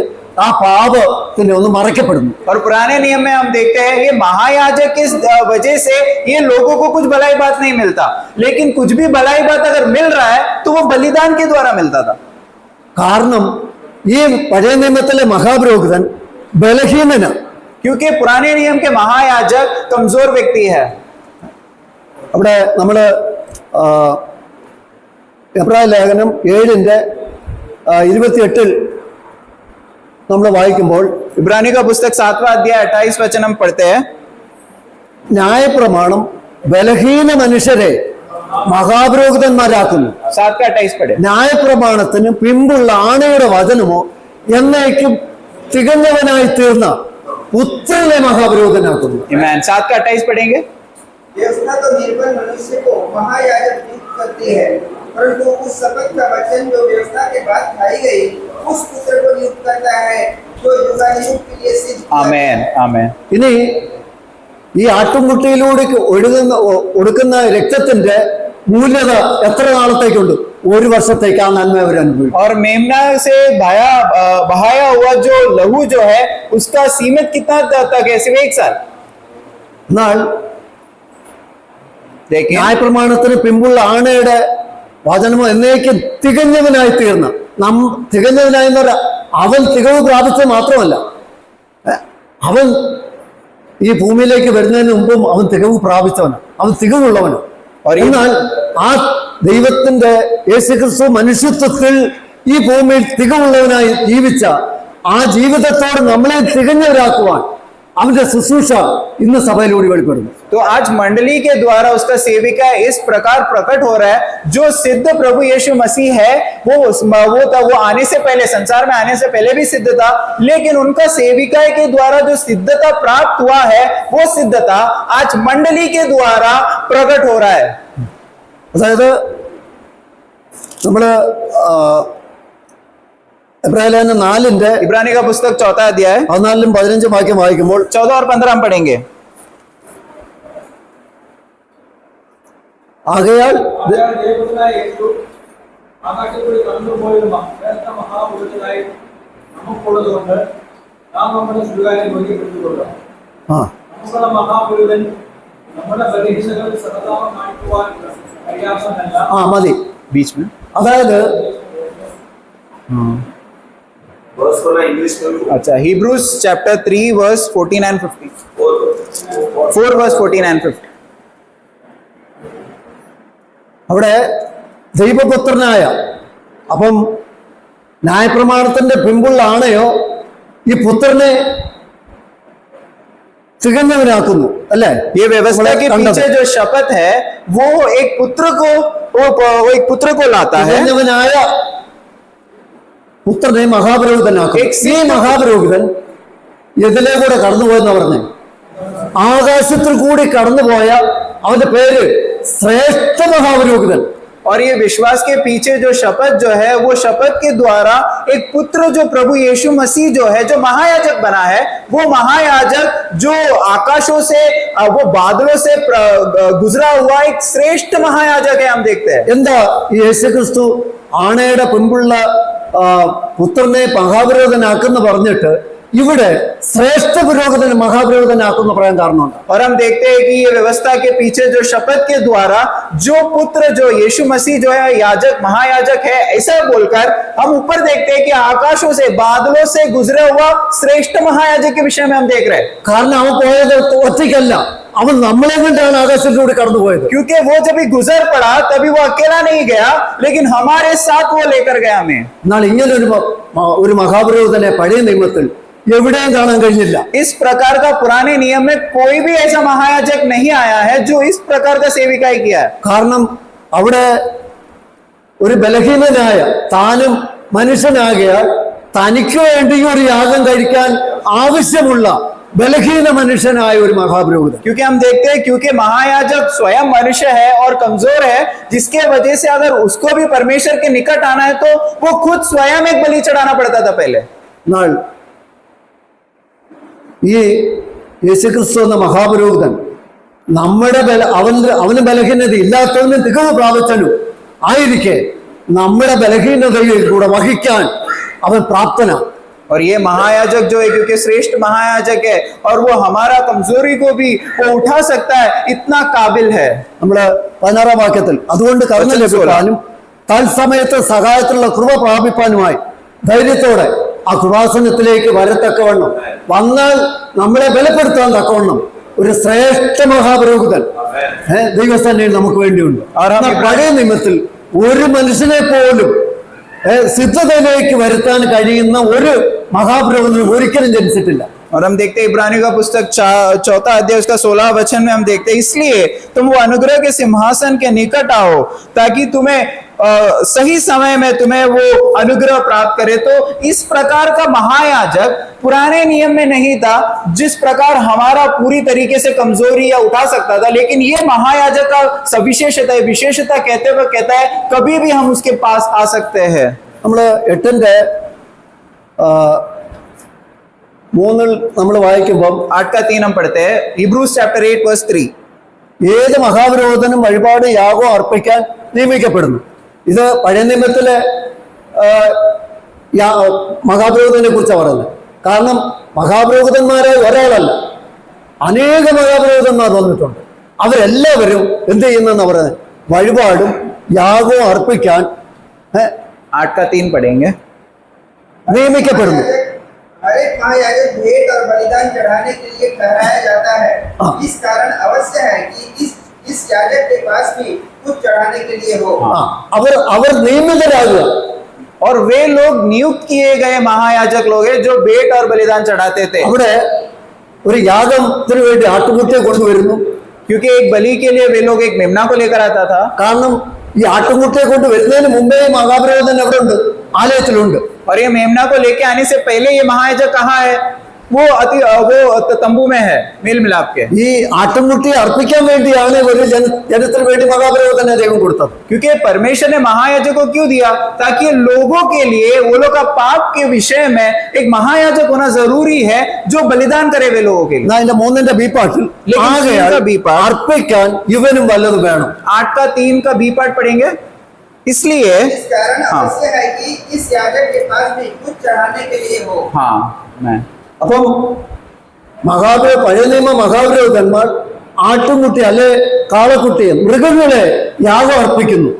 ആ പാപത്തിന് ഒന്ന് മറയ്ക്കപ്പെടുന്നു. और पुराने नियम में हम देखते हैं ये महायाजक की वजह से ये लोगों को कुछ भलाई बात नहीं मिलता, लेकिन कुछ भी भलाई बात अगर मिल रहा है तो वो बलिदान के द्वारा मिलता था. കാരണം ഈ പഴയ നിയമത്തിലെ മഹാപുരോഹിതൻ ബലഹീനനാണ്. क्योंकि पुराने नियम के महायाजक कमजोर व्यक्ति है. അവിടെ നമ്മള് എബ്രായ ലേഖനം 7:28 നമ്മൾ വായിക്കുമ്പോൾ इब्रानी का पुस्तक 7वां अध्याय 28 वचन हम पढ़ते हैं. ന്യായപ്രമാണം ബലഹീന മനുഷ്യരെ മഹാപുരോഹിതന്മാരാക്കുന്നു. 7 का 28 पढ़े. ന്യായപ്രമാണത്തിന് പിമ്പുള്ള ആണയുടെ വചനമോ എന്നേക്കും തികഞ്ഞവനായി തീർന്ന പുത്രനെ മഹാപുരോഹിതനാക്കുന്നു. Amen. 7 का 28 पढ़ेंगे. व्यवस्था तो निर्बल मनुष्य को महायाजक नियुक्त करती है, परंतु उस शपथ का वचन जो व्यवस्था के बाद खाई गई उस पुत्र को नियुक्त करता है जो युगायुग के लिए सिद्ध किया गया आमेन. है। आमेन. ഇനി ഈ ആട്ടുംകുട്ടിയിലൂടെ ഒടുക്കുന്ന രക്തത്തിന്റെ മൂല്യത എത്ര നാളത്തേക്കുണ്ട്? ഒരു വർഷത്തേക്ക് ആ നന്മ അവർ അനുഭവിക്കും. और मेमना से बहाया हुआ जो लहू जो है उसका सीमित कितना तक है? सिर्फ 1 साल. എന്നാൽ देखिए ന്യായപ്രമാണത്തിന് പിമ്പുള്ള ആണയുടെ വചനമോ എന്നേക്കും തികഞ്ഞവനായി തീർന്ന തികഞ്ഞവനായെന്ന് പറഞ്ഞാൽ അവൻ തികവ് പ്രാപിച്ചത് മാത്രമല്ല, അവൻ ഈ ഭൂമിയിലേക്ക് വരുന്നതിന് മുമ്പും അവൻ തികവ് പ്രാപിച്ചവനാണ്, അവൻ തികവുള്ളവനാണ്. എന്നാൽ ആ ദൈവത്തിന്റെ യേശുക്രിസ്തു മനുഷ്യത്വത്തിൽ ഈ ഭൂമിയിൽ തികവുള്ളവനായി ജീവിച്ച ആ ജീവിതത്തോട് നമ്മളെ തികഞ്ഞവരാക്കുവാൻ അവന്റെ ശുശ്രൂഷ ഇന്ന് സഭയിലൂടെ വെളിപ്പെടുന്നു. तो आज मंडली के द्वारा उसका सेविका इस प्रकार प्रकट हो रहा है. जो सिद्ध प्रभु यीशु मसीह है वो आने से पहले, संसार में आने से पहले भी सिद्ध था, लेकिन उनका सेविका के द्वारा जो सिद्धता प्राप्त हुआ है वो सिद्धता आज मंडली के द्वारा प्रकट हो रहा है. അതായത് നമ്മള് എബ്രായ ലേഖനം 4 इब्रानी का पुस्तक 4वां अध्याय 14-15 വാക്യം വായിക്കുമ്പോൾ 14 और 15 हम पढ़ेंगे. ആകയാൽ ദൈവപുത്രനായ യേശു ആകാശത്തിൽ കടന്നുപോയ മഹാപുരുഷനായി നമുക്കുള്ളതുകൊണ്ട് നാം നമ്മുടെ സ്വകാര്യം ബോധ്യപ്പെടുത്തിക്കൊള്ളാം. നമ്മുടെ മഹാപുരുഷൻ നമ്മുടെ ബലഹീനതകൾ സഹതാപം കാണിക്കുവാൻ പര്യാപ്തമല്ല. മതി. बीच में അതായത് वर्स को ना इंग्लिश में भी अच्छा Hebrews chapter 3 verse 14 and 15. 4 verse 14 and 15. അവിടെ ദൈവപുത്രനായ, അപ്പം ന്യായപ്രമാണത്തിന്റെ പിമ്പുള്ള ആണയോ ഈ പുത്രനെ തികഞ്ഞവനാക്കുന്നു അല്ലേ? ये व्यवस्था के पीछे जो शपथ है वो एक पुत्र को वो एक पुत्र को लाता है. തികഞ്ഞവനായ പുത്രനെ മഹാപുരോഹിതനാക്കും. ഈ മഹാപുരോഹിതൻ ഇതിലെ കൂടെ കടന്നുപോയെന്ന് പറഞ്ഞേ, ആകാശത്തിൽ കൂടി കടന്നുപോയ അവന്റെ പേര് ശ്രേഷ്ഠ മഹാപുരോഹിതൻ. और ये विश्वास के पीछे जो शपथ जो है वो शपथ के द्वारा एक पुत्र जो प्रभु यीशु मसीह जो है जो महायाजक बना है, वो महायाजक जो आकाशों से वो बादलों से गुजरा हुआ एक श्रेष्ठ महायाजक है. हम देखते हैं എന്താ ഈ യേശുക്രിസ്തു ആണയുടെ പിമ്പുള്ള പുത്രനെ മഹാപുരോഹിതനാക്കുന്ന പറഞ്ഞിട്ട് ഇവിടെ ശ്രേഷ്ഠ പുരോഹിതൻ മഹാപുരോഹിതനാക്കുന്ന പറയാൻ കാരണമുണ്ട്. और हम देखते हैं कि ये व्यवस्था के पीछे जो शपथ के द्वारा जो पुत्र जो यीशु मसीह जो है याजक महायाजक है ऐसा बोलकर हम ऊपर देखते हैं कि आकाशों से बादलों से गुजरा हुआ श्रेष्ठ महायाजक के विषय में हम देख रहे हैं. കാരണം അവൻ പോയത് ഒറ്റയ്ക്കല്ല, അവൻ നമ്മളെ കൊണ്ടാണ് ആകാശത്തിലൂടെ കടന്നുപോയത്. क्योंकि वो जब भी गुजर पड़ा तभी वो अकेला नहीं गया, लेकिन हमारे साथ वो लेकर गया हमें. എന്നാൽ ഇങ്ങനെ ഒരു മഹാപുരോഹിതനെ പഴയ നിയമത്തിൽ എവിടെയും കാണാൻ കഴിഞ്ഞില്ല. इस प्रकार का पुराने नियम में कोई भी ऐसा महायाजक नहीं आया है जो इस प्रकार का सेविकाई किया है. കാരണം അവിടെ ഒരു ബലഹീനനായ താനും മനുഷ്യനാകിയാൽ തനിക്ക് വേണ്ടി ഒരു യാഗം കഴിക്കാൻ ആവശ്യമുള്ള ബലഹീന മനുഷ്യനായ ഒരു മഹാപുരോഹിതൻ. क्योंकि हम देखते हैं क्योंकि महायाजक स्वयं मनुष्य है और कमजोर है, जिसके वजह से अगर उसको भी परमेश्वर के निकट आना है तो वो खुद स्वयं एक बलि चढ़ाना पड़ता था पहले. എന്നാൽ ഈ യേശുക്രിസ്തു എന്ന മഹാപുരോഹിതൻ നമ്മുടെ അവന് ബലഹീനത ഇല്ലാത്തവനും തികവ് പ്രാപിച്ചനും ആയിരിക്കെ നമ്മുടെ ബലഹീനതയിൽ കൂടെ വഹിക്കാൻ അവൻ പ്രാപ്തനാണ്. और ये महायाजक जो है, क्योंकि श्रेष्ठ महायाजक है और वो हमारा कमजोरी को भी वो उठा सकता है, इतना काबिल है. നമ്മള് 16-ാം വാക്യത്തിൽ അതുകൊണ്ട് കരുണ ലഭിക്കാനും തത്സമയത്ത് സഹായത്തിലുള്ള കൃപ പ്രാപിപ്പാനുമായി ധൈര്യത്തോടെ ആ കൃപാസനത്തിലേക്ക് വരത്തക്കവണ്ണം, വന്നാൽ നമ്മളെ ബലപ്പെടുത്താൻ തക്കവണ്ണം ഒരു ശ്രേഷ്ഠ മഹാപുരോഹിതൻ ദൈവസന്നിധിയിൽ നമുക്ക് വേണ്ടിയുണ്ട്. എന്നാൽ പഴയ നിയമത്തിൽ ഒരു മനുഷ്യനെ പോലും സിദ്ധതയിലേക്ക് വരുത്താൻ കഴിയുന്ന ഒരു महापुरोहित ഒരിക്കലും ജനിച്ചിട്ടില്ല. और हम देखते हैं इब्रानियों का पुस्तक 4 अध्याय उसका 16 वचन में हम देखते हैं, इसलिए तुम वो अनुग्रह के सिंहासन के निकट आओ ताकि तुम्हें सही समय में तुम्हें वो अनुग्रह प्राप्त करे. तो इस प्रकार का महायाजक पुराने नियम में नहीं था, जिस प्रकार हमारा पूरी तरीके से कमजोरी या उठा सकता था, लेकिन ये महायाजक का सविशेषता है, विशेषता कहते हुए कहता है कभी भी हम उसके पास आ सकते हैं. നമ്മള് 8-ന്റെ 3 നമ്മൾ വായിക്കുമ്പോൾ 8:3 हम पढ़ते हैं, Hebrews chapter 8 verse 3. ഏത് മഹാപുരോഹിതനും വഴിപാട് യാഗം അർപ്പിക്കാൻ നിയമിക്കപ്പെടുന്നു. ഇത് പഴയ നിയമത്തിലെ മഹാപുരോഹിതനെ കുറിച്ചാണ് പറയുന്നത്. കാരണം മഹാപുരോഹിതന്മാരെ ഒരാളല്ല, അനേക മഹാപുരോഹിതന്മാർ വന്നിട്ടുണ്ട്. അവരെല്ലാവരും എന്ത് ചെയ്യുന്നെന്ന് പറയുന്നത് വഴിപാടും യാഗവും അർപ്പിക്കാൻ 8:3 पढ़ेंगे. നിയമിക്കപ്പെടുന്നു. हर एक महायाजक भेंट और बलिदान चढ़ाने के लिए ठहराया जाता है. इस कारण अवश्य है कि इस याजक के पास भी कुछ चढ़ाने के लिए हो. അവർ നിയമിതരാകുക. और वे लोग नियुक्त किए गए महायाजक लोग हैं जो भेंट और बलिदान चढ़ाते थे. അവിടെ ഒരു യാഗത്തിന് വേണ്ടി ആട്ടുകുട്ടിയെ കൊണ്ടുവരുന്നു. क्योंकि एक बलि के लिए वे लोग एक मेमना को लेकर आता था. കാരണം ഈ ആട്ടുകുട്ടിയെ കൊണ്ട് വരുന്നതിന് മുമ്പേ മഹാപുരോഹിതൻ എവിടെ ഉണ്ട്? ആലയത്തിലുണ്ട്. और ये मेमना को लेके आने से पहले ये महायाजक कहाँ है? वो तंबू में है, मेल मिलाप के. ഈ ആട്ടുകുട്ടിയെ അർപ്പിക്കാൻ വേണ്ടിയാണ് ഒരു ജനത്തിന് വേണ്ടി മഹാപുരോഹിതനെ ദൈവം കൊടുത്തത്. क्योंकि परमेश्वर ने महायाजक को क्यों दिया? ताकि लोगों के लिए, वो लोग का पाप के विषय में एक महायाजक होना जरूरी है जो बलिदान करे वे लोगों के लिए. എന്നാൽ അതിന്റെ 3-ന്റെ ബി പാർട്ടിൽ അർപ്പിക്കാൻ ഇവനും വല്ലതും വേണം. 8:3 का बी पार्ट पढ़ेंगे. इसलिए इस कारण अवश्य है कि इस याजक के पास भी कुछ चढ़ाने के लिए हो. हाँ, मैं അപ്പം പഴയ നിയമ മഹാപുരോഹിതന്മാർ ആട്ടുംകുട്ടി അല്ലെ കാളക്കുട്ടിയെ മൃഗങ്ങളെ യാഗം അർപ്പിക്കുന്നു.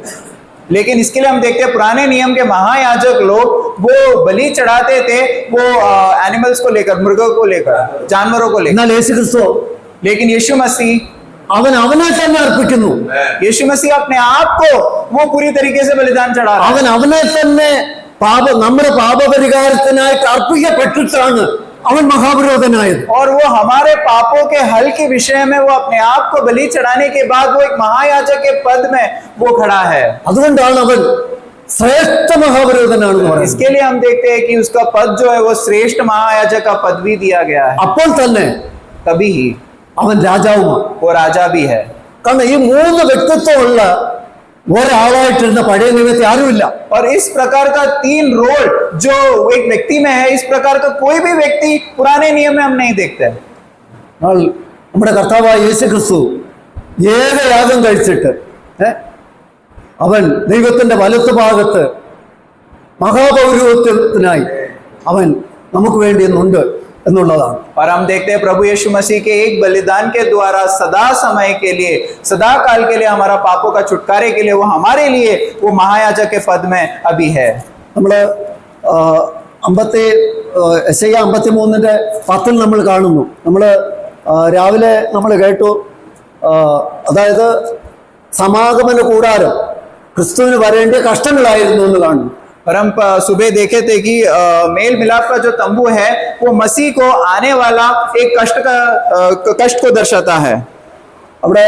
लेकिन इसके लिए हम देखते हैं पुराने नियम के महायाजक लोग वो बलि चढ़ाते थे, वो एनिमल्स को लेकर, मृगों को लेकर, जानवरों को लेकर. എന്നാൽ യേശു ക്രിസ്തു लेकिन यीशु मसीह അവനെ തന്നെ അർപ്പിക്കുന്നു. यीशु मसीह अपने आप को वो पूरी तरीके से बलिदान चढ़ा रहा है. അവനെ തന്നെ നമ്മുടെ പാപപരിഹാരത്തിനായിട്ട് അർപ്പിക്കപ്പെട്ടിട്ടാണ് അവൻ മഹാപുരോഹിതനായത്. और वो हमारे पापों के हल के विषय में वो अपने आप को बलि चढ़ाने के बाद वो एक महायाजक के पद में वो खड़ा है. അതുകൊണ്ടാണ് അവൻ ശ്രേഷ്ഠ മഹാപുരോഹിതനാണെന്ന് പറയുന്നത്. इसके लिए हम देखते हैं कि उसका पद जो है वो श्रेष्ठ महायाजक का पद भी दिया गया है. അപ്പോൾ തന്നെ तभी ही അവൻ രാജാവുമാണ്. वो राजा भी है. കാരണം ഈ 3 വ്യക്തിത്വമുള്ള ഒരാളായിട്ടിരുന്ന പഴയ നിയമത്തിൽ ആരുമില്ല. और इस प्रकार का 3 रोल जो एक व्यक्ति में है, इस प्रकार का कोई भी व्यक्ति पुराने नियम में हम नहीं देखते. നമ്മുടെ കർത്താവായ യേശു ക്രിസ്തു ഏകയാഗം കഴിച്ചിട്ട് അവൻ ദൈവത്തിന്റെ വലത്ത് ഭാഗത്ത് മഹാപൗരോഹിത്യത്തിനായി അവൻ നമുക്ക് വേണ്ടി ഇന്നുണ്ട് എന്നുള്ളതാണ്. और हम देखते हैं प्रभु यीशु मसीह के एक बलिदान के द्वारा सदा समय के लिए, सदा काल के लिए, हमारा पापों का छुटकारे के लिए वो हमारे लिए वो महायाजक के पद में अभी है. നമ്മള് യെശയ്യാ 53-ന്റെ 10 നമ്മൾ കാണുന്നു. നമ്മള് രാവിലെ നമ്മൾ കേട്ടു, അതായത് സമാഗമന കൂടാരം ക്രിസ്തുവിന് വരേണ്ട കഷ്ടങ്ങളായിരുന്നു എന്ന് കാണുന്നു. और हम सुबह देखे थे कि मेल मिलाप का जो तंबू है वो मसीह को आने वाला एक कष्ट को दर्शाता है. അവിടെ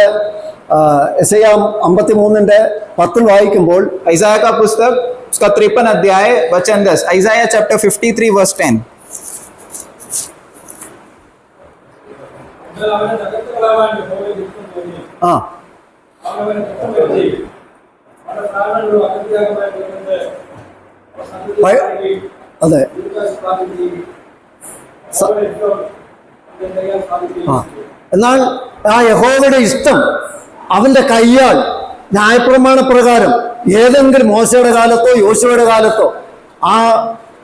യെശയ്യാ 53-ന്റെ 10 വായിക്കുമ്പോൾ ഐസായ का पुस्तक उसका 53 अध्याय वचन 10, ഐസായ चैप्टर 53 वर्स 10. അവനെ തകർത്തുകളാൻ യഹോവയെ ദുഃഖം തോന്നി. അവനെ ദുഃഖം വരുത്തി. അവന്റെ പ്രാണനോട് അകൃത്യാഗമായി തീർന്നിട്ട് അതെ എന്നാൽ ആ യഹോവയുടെ ഇഷ്ടം അവന്റെ കയ്യാൽ ന്യായപ്രമാണ പ്രകാരം ഏതെങ്കിലും മോശയുടെ കാലത്തോ യോശുവയുടെ കാലത്തോ ആ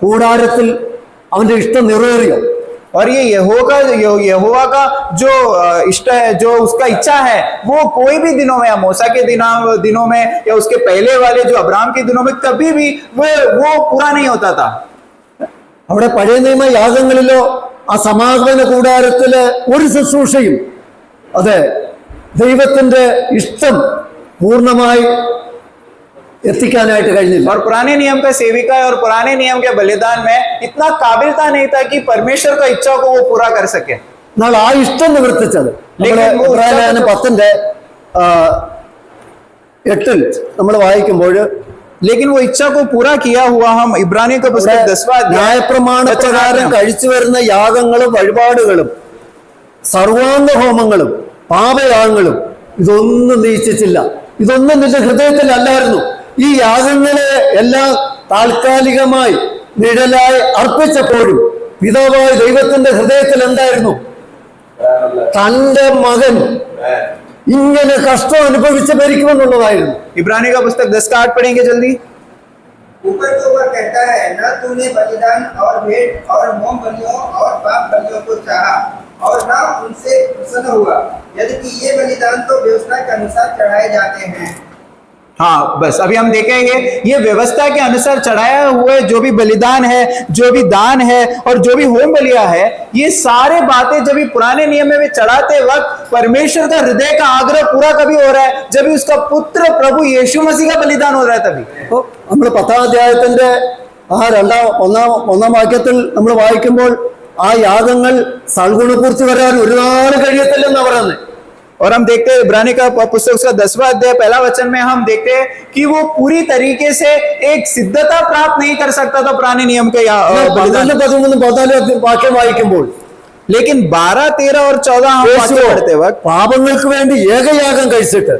കൂടാരത്തിൽ അവന്റെ ഇഷ്ടം നിറവേറിയോ? और ये यहोवा का जो इष्ट है, जो उसका इच्छा है, वो कोई भी दिनों में, या मूसा के दिनों में या उसके पहले वाले जो अब्राहम के दिनों में कभी भी वो पूरा नहीं होता था। അവിടെ പഴയ നിയമ യാഗങ്ങളിലോ ആ സമാഗമന കൂടാരത്തില് ഒരു ശുശ്രൂഷയും അതെ ദൈവത്തിന്റെ ഇഷ്ടം പൂർണ്ണമായി എത്തിക്കാനായിട്ട് കഴിഞ്ഞില്ല. और पुराने नियम का सेविका और पुराने नियम के बलिदान में इतना काबिलता नहीं था कि परमेश्वर का इच्छा को वो पूरा कर सके। എന്നാൽ ആ ഇഷ്ടം നിവർത്തിച്ചത് ഇബ്രാഹിം 10:8 നമ്മൾ വായിക്കുമ്പോൾ, लेकिन वो इच्छा को पूरा किया हुआ हम इब्रानियों का पुस्तक 10वां अध्याय ന്യായപ്രമാണ പ്രകാരം കഴിച്ചു വരുന്ന യാഗങ്ങളും വഴിപാടുകളും സർവാംഗ ഹോമങ്ങളും പാപയാഗങ്ങളും ഇതൊന്നും നീച്ചിട്ടില്ല. ഇതൊന്നും നിന്റെ ഹൃദയത്തിൽ അല്ലായിരുന്നു. ഈ യാഗങ്ങളെ എല്ലാം താൽക്കാലികമായി നിഴലായി അർപ്പിച്ചപ്പോഴും പിതാവായ ദൈവത്തിന്റെ ഹൃദയത്തിൽ എന്തായിരുന്നു? തന്റെ മകൻ ഇങ്ങനെ കഷ്ടം അനുഭവിച്ച് മരിക്കുമെന്നുള്ളതായിരുന്നു. इब्रानियों का पुस्तक 10:8 पढ़ेंगे जल्दी। ऊपर तो वह कहता है, न तूने बलिदान और भेंट और होम बलियों और पाप बलियों को चाहा और न उनसे प्रसन्न हुआ, यद्यपि ये बलिदान तो व्यवस्था के अनुसार चढ़ाए जाते हैं। हाँ, बस अभी हम देखेंगे ये व्यवस्था के अनुसार चढ़ाया हुए जो भी बलिदान है, जो भी दान है और जो भी होम बलिया है, ये सारे बातें जब भी पुराने नियम में भी चढ़ाते वक्त परमेश्वर का हृदय का आग्रह पूरा कभी हो रहा है, जब भी उसका पुत्र प्रभु यीशु मसीह का बलिदान हो रहा है तभी। അപ്പോൾ നമ്മൾ 10-ാം അധ്യായത്തിന്റെ ആ ഒന്നാം വാക്യത്തിൽ നമ്മൾ വായിക്കുമ്പോൾ ആ യാഗങ്ങൾ സൽഗുണപൂർത്തി വരാൻ ഒരു നാൾ കഴിയത്തില്ലെന്നാ പറയുന്നത്. और हम देखते हैं इब्रानी का पुस्तक उसका 10वां अध्याय पहला वचन में हम देखते हैं कि वो पूरी तरीके से एक सिद्धता प्राप्त नहीं कर सकता था पुराने नियम के 12-13 വാക്യം വായിക്കുമ്പോൾ, लेकिन 12, 13 और 14 हम वाक्य पढ़ते वक्त പാപങ്ങൾക്ക് വേണ്ടി ഏകയാഗം കഴിച്ചിട്ട്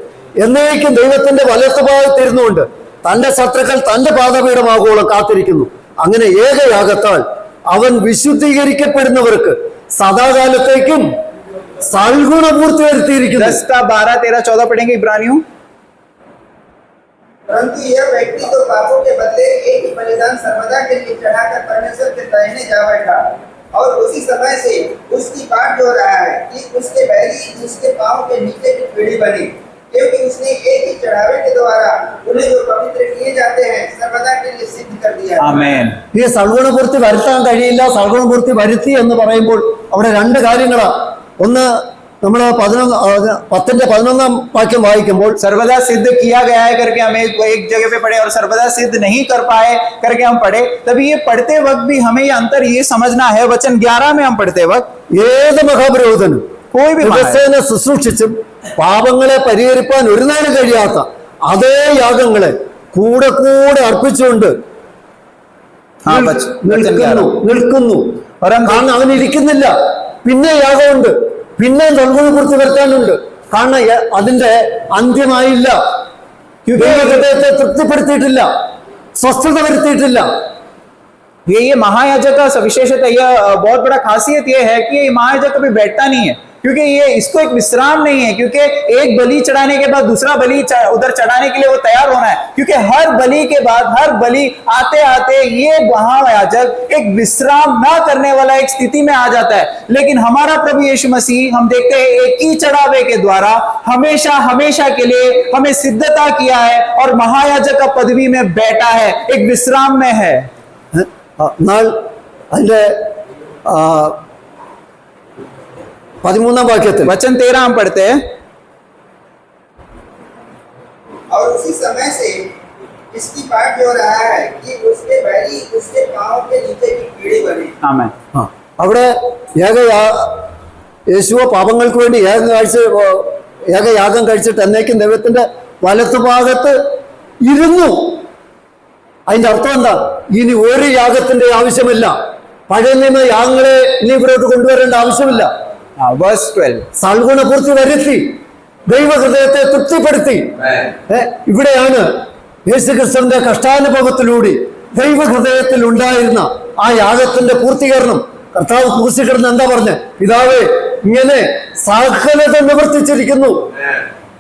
എന്നേക്കും ദൈവത്തിന്റെ വലത്തുഭാഗത്തിരുന്നുകൊണ്ട് തന്റെ ശത്രുക്കൾ തന്റെ പാദപീഠമാകുവോളം കാത്തിരിക്കുന്നു. അങ്ങനെ ഏകയാഗത്താൽ അവൻ വിശുദ്ധീകരിക്കപ്പെടുന്നവർക്ക് സദാകാലത്തേക്കും സൽഗുണപൂർത്തി വരുത്തിയിരിക്കുന്നു. 10 का 12, 13, 14 पढ़ेंगे इब्रानियों। परंतु यह व्यक्ति तो पापों के बदले एक ही बलिदान सर्वदा के लिए चढ़ाकर परमेश्वर के दाहिने जा बैठा और उसी समय से उसकी बाट जो रहा है कि उसके बैरी उसके पांव के नीचे की पीढ़ी बनी, क्योंकि उसने एक ही चढ़ावे के द्वारा उन्हें जो पवित्र किए जाते हैं सर्वदा के लिए सिद्ध कर दिया। आमीन। ഈ സൽഗുണപൂർത്തി വരുത്താൻ കഴിയില്ല, സൽഗുണപൂർത്തി വരുത്തി എന്ന് പറയുമ്പോൾ അവിടെ രണ്ട് കാര്യങ്ങളാ. ഒന്ന്, നമ്മൾ 10-11 വാക്യം വായിക്കുമ്പോൾ सर्वदा सिद्ध किया गया है करके हम एक जगह पे पढ़े और सर्वदा सिद्ध नहीं कर पाए करके हम पढ़े, तभी ये पढ़ते वक्त भी हमें ये अंतर ये समझना है। वचन 11 में हम पढ़ते वक्त ഏത് മഹാപുരോഹിതനും कोई भी ദിവസേന ശുശ്രൂഷിച്ചും പാപങ്ങളെ പരിഹരിപ്പാൻ ഒരു നാളും കഴിയാത്ത അതേ യാഗങ്ങളെ കൂടെ കൂടെ അർപ്പിച്ചുകൊണ്ട് നിൽക്കുന്നു. കാരണം അവൻ ഇരിക്കുന്നില്ല, പിന്നെ യാഗമുണ്ട്, പിന്നെ നൽകുണപൂർത്തി വരുത്താനുണ്ട്. കാരണം അതിന്റെ അന്ത്യമായില്ല. ഹൃദയത്തെ തൃപ്തിപ്പെടുത്തിയിട്ടില്ല, സ്വസ്ഥത വരുത്തിയിട്ടില്ല. ये महायाजक का विशेषता, यह बहुत बड़ा खासियत यह है कि ये महायाजक कभी बैठता नहीं है, क्योंकि ये इसको एक विश्राम नहीं है, क्योंकि एक बलि चढ़ाने के बाद दूसरा बलि उधर चढ़ाने के लिए वो तैयार होना है, क्योंकि हर बलि के बाद हर बलि आते आते ये महायाजक एक विश्राम ना करने वाला एक स्थिति में आ जाता है। लेकिन हमारा प्रभु यीशु मसीह हम देखते हैं एक ही चढ़ावे के द्वारा हमेशा हमेशा के लिए हमें सिद्धता किया है और महायाजक का पदवी में बैठा है, एक विश्राम में है। എന്നാൽ അതിന്റെ 13 വാക്യത്തിൽ वचन 13 हम पढ़ते हैं। और उसी समय से इसकी बाट जो रहा है कि उसके बैरी उसके पांव के नीचे की पीढ़ी बनी। आमीन। അവിടെ യേശുവ പാപങ്ങൾക്ക് വേണ്ടി ഏകയാഗം കഴിച്ചിട്ട് എന്നേക്കും ദൈവത്തിന്റെ വലത്തുഭാഗത്ത് ഇരുന്നു. അതിന്റെ അർത്ഥം എന്താ? ഇനി ഒരു യാഗത്തിന്റെ ആവശ്യമില്ല, പഴയ നിയമ യാഗങ്ങളെ ഇനി ഇവരോട്ട് കൊണ്ടുവരേണ്ട ആവശ്യമില്ല. verse 12 സൽഗുണപൂർത്തി വരുത്തി ദൈവഹൃദയത്തെ തൃപ്തിപ്പെടുത്തി. ഇവിടെയാണ് യേശുക്രിസ്തുവിന്റെ കഷ്ടാനുഭവത്തിലൂടെ ദൈവഹൃദയത്തിൽ ഉണ്ടായിരുന്ന ആ യാഗത്തിന്റെ പൂർത്തീകരണം. കർത്താവ് ക്രൂശിൽ കിടന്ന് എന്താ പറഞ്ഞത്? പിതാവേ, ഇങ്ങനെ സകലത നിവർത്തിച്ചിരിക്കുന്നു.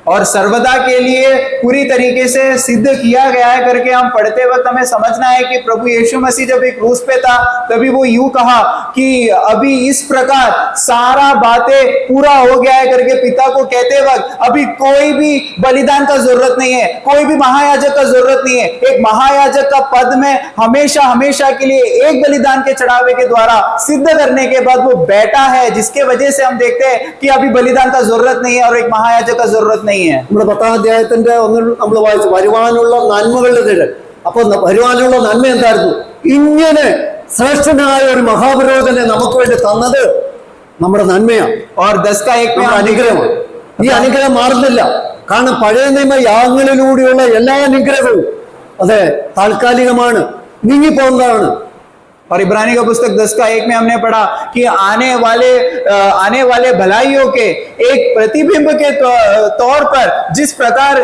और सर्वदा के लिए पूरी तरीके से सिद्ध किया गया है करके हम पढ़ते वक्त हमें समझना है कि प्रभु यीशु मसीह जब एक क्रूस पे था तभी वो यूं कहा कि अभी इस प्रकार सारा बातें पूरा हो गया है करके पिता को कहते वक्त अभी कोई भी बलिदान का जरूरत नहीं है, कोई भी महायाजक का जरूरत नहीं है। एक महायाजक का पद में हमेशा हमेशा के लिए एक बलिदान के चढ़ावे के द्वारा सिद्ध करने के बाद वो बैठा है, जिसके वजह से हम देखते हैं कि अभी बलिदान का जरूरत नहीं है और एक महायाजक का जरूरत नहीं है। നമ്മുടെ 10-ാം അധ്യായത്തിന്റെ ഒന്നിൽ നമ്മൾ വായിച്ചു വരുവാനുള്ള നന്മകളുടെ നിഴൽ. അപ്പൊ വരുവാനുള്ള നന്മ എന്തായിരുന്നു? ഇങ്ങനെ ശ്രേഷ്ഠനായ ഒരു മഹാപുരോഹിതനെ നമുക്ക് വേണ്ടി തന്നത് നമ്മുടെ നന്മയാണ്. और 10 का 1 में നമ്മുടെ അനുഗ്രഹമാണ്. ഈ അനുഗ്രഹം മാറുന്നില്ല. കാരണം പഴയ നിയമ യാഗങ്ങളിലൂടെയുള്ള എല്ലാ അനുഗ്രഹവും അതെ താൽക്കാലികമാണ്, നീങ്ങിപ്പോകുന്നതാണ്. और इब्रानी का पुस्तक 10 का 1 में हमने पढ़ा कि आने वाले भलाइयों के एक प्रतिबिंब के तौर पर जिस प्रकार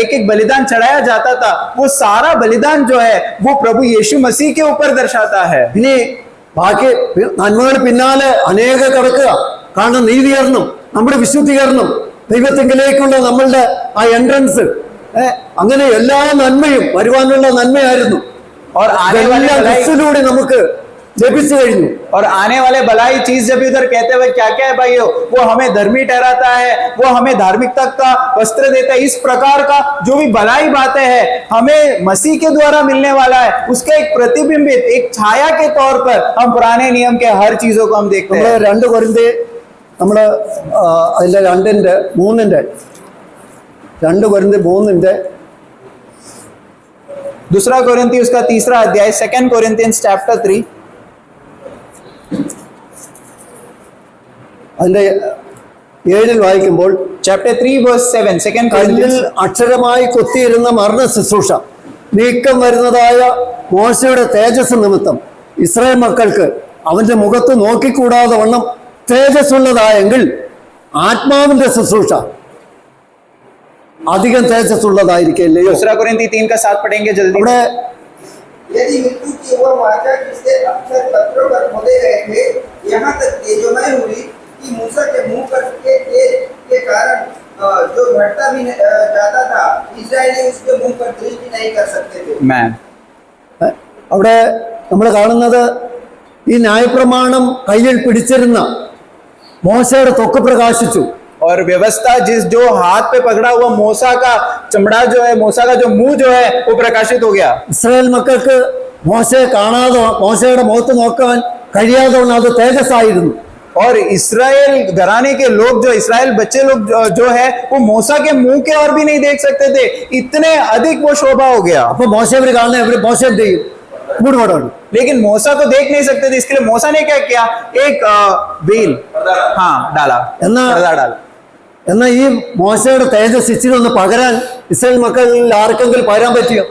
एक एक बलिदान चढ़ाया जाता था, वो सारा बलिदान जो है वो प्रभु यीशु मसीह के ऊपर दर्शाता है। ഇനി ബാക്കി നന്മകൾ പിന്നാലെ അനേക കിടക്കുക. കാരണം നീതീകരണം, നമ്മുടെ വിശുദ്ധീകരണം, ദൈവത്തിങ്കിലേക്കുള്ള നമ്മളുടെ ആ എൻട്രൻസ്, അങ്ങനെ എല്ലാ നന്മയും വരുവാനുള്ള നന്മയായിരുന്നു. और आने वाले ക്രിസ്തുവിലൂടെ നമുക്ക് ലഭിച്ചു കഴിഞ്ഞു. और आने वाले भलाई चीज जब इधर कहते हुए क्या क्या है भाइयों, वो हमें धर्मी ठहराता है, वो हमें धार्मिकता का वस्त्र देता है। इस प्रकार का जो भी भलाई बातें हैं हमें मसीह के द्वारा मिलने वाला है, उसका एक प्रतिबिंबित एक छाया के तौर पर हम पुराने नियम के हर चीजों को हम देखते हैं। 2 കൊരിന്ത്യർ നമ്മള് അതിന്റെ 2:3 2 കൊരിന്ത്യർ 3 दूसरा कोरिन्थी उसका 3रा अध्याय 2 कोरिन्थियंस चैप्टर 3 അതിന്റെ 7 വായിക്കുമ്പോൾ चैप्टर 3 verse 7 2 കല്ലിൽ कोरिन्थियंस അക്ഷരമായി കൊത്തിയിരുന്ന മരണ ശുശ്രൂഷ നീക്കം വരുന്നതായ മോശയുടെ തേജസ് നിമിത്തം ഇസ്രായേൽ മക്കൾക്ക് അവന്റെ മുഖത്ത് നോക്കിക്കൂടാതെ വണ്ണം തേജസ്സുള്ളതായെങ്കിൽ ആത്മാവിന്റെ ശുശ്രൂഷ അധികം തേജസ്സുള്ളതായിരിക്കില്ലയോ? दूसरा कोरिन्थी 3 का 7 पढ़ेंगे जल्दी। ഇവിടെ यदि मृत्यु की वह वाचा जिससे अक्षर पत्रों पर खोदे गए थे यहाँ तक तेजोमय हुई कि मूसा के मुंह पर के तेज के कारण जो घटता भी जाता था, इस्राएली उसके मुंह पर दृष्टि नहीं कर सकते थे। मैं അവിടെ നമ്മൾ കാണുന്നത് ഈ ന്യായപ്രമാണം കയ്യിൽ പിടിച്ചിരുന്ന മോശയുടെ ത്വക്ക് പ്രകാശിച്ചു. और व्यवस्था जिस जो हाथ पे पकड़ा हुआ मूसा का चमड़ा जो है, मूसा का जो मुंह जो है वो प्रकाशित हो गया। ഇസ്രായേൽ മക്കൾക്ക് മോശയെ കാണാതെ മോശയുടെ മുഖത്ത് നോക്കാൻ കഴിയാതെ വണ്ണം അത് തേജസ്സായിരുന്നു. और इस्राएल घराने के लोग जो इस्राएल बच्चे लोग जो है वो मूसा के मुंह के और भी नहीं देख सकते थे, इतने अधिक वो शोभा हो गया। അപ്പൊ മോശ ഇവര് കാണുന്ന ഇവര് മോശ എന്ത് ചെയ്യും? മൂടുപാടാണ്. लेकिन मूसा को देख नहीं सकते थे, इसके लिए मूसा ने क्या किया? एक बेल हाँ डाला, पर्दा डाला। എന്നാൽ ഈ മോശയുടെ തേജസ് ഇച്ചിരി ഒന്ന് പകരാൻ ഇസ്രായേൽ മക്കളിൽ ആർക്കെങ്കിലും പകരാൻ പറ്റിയോ?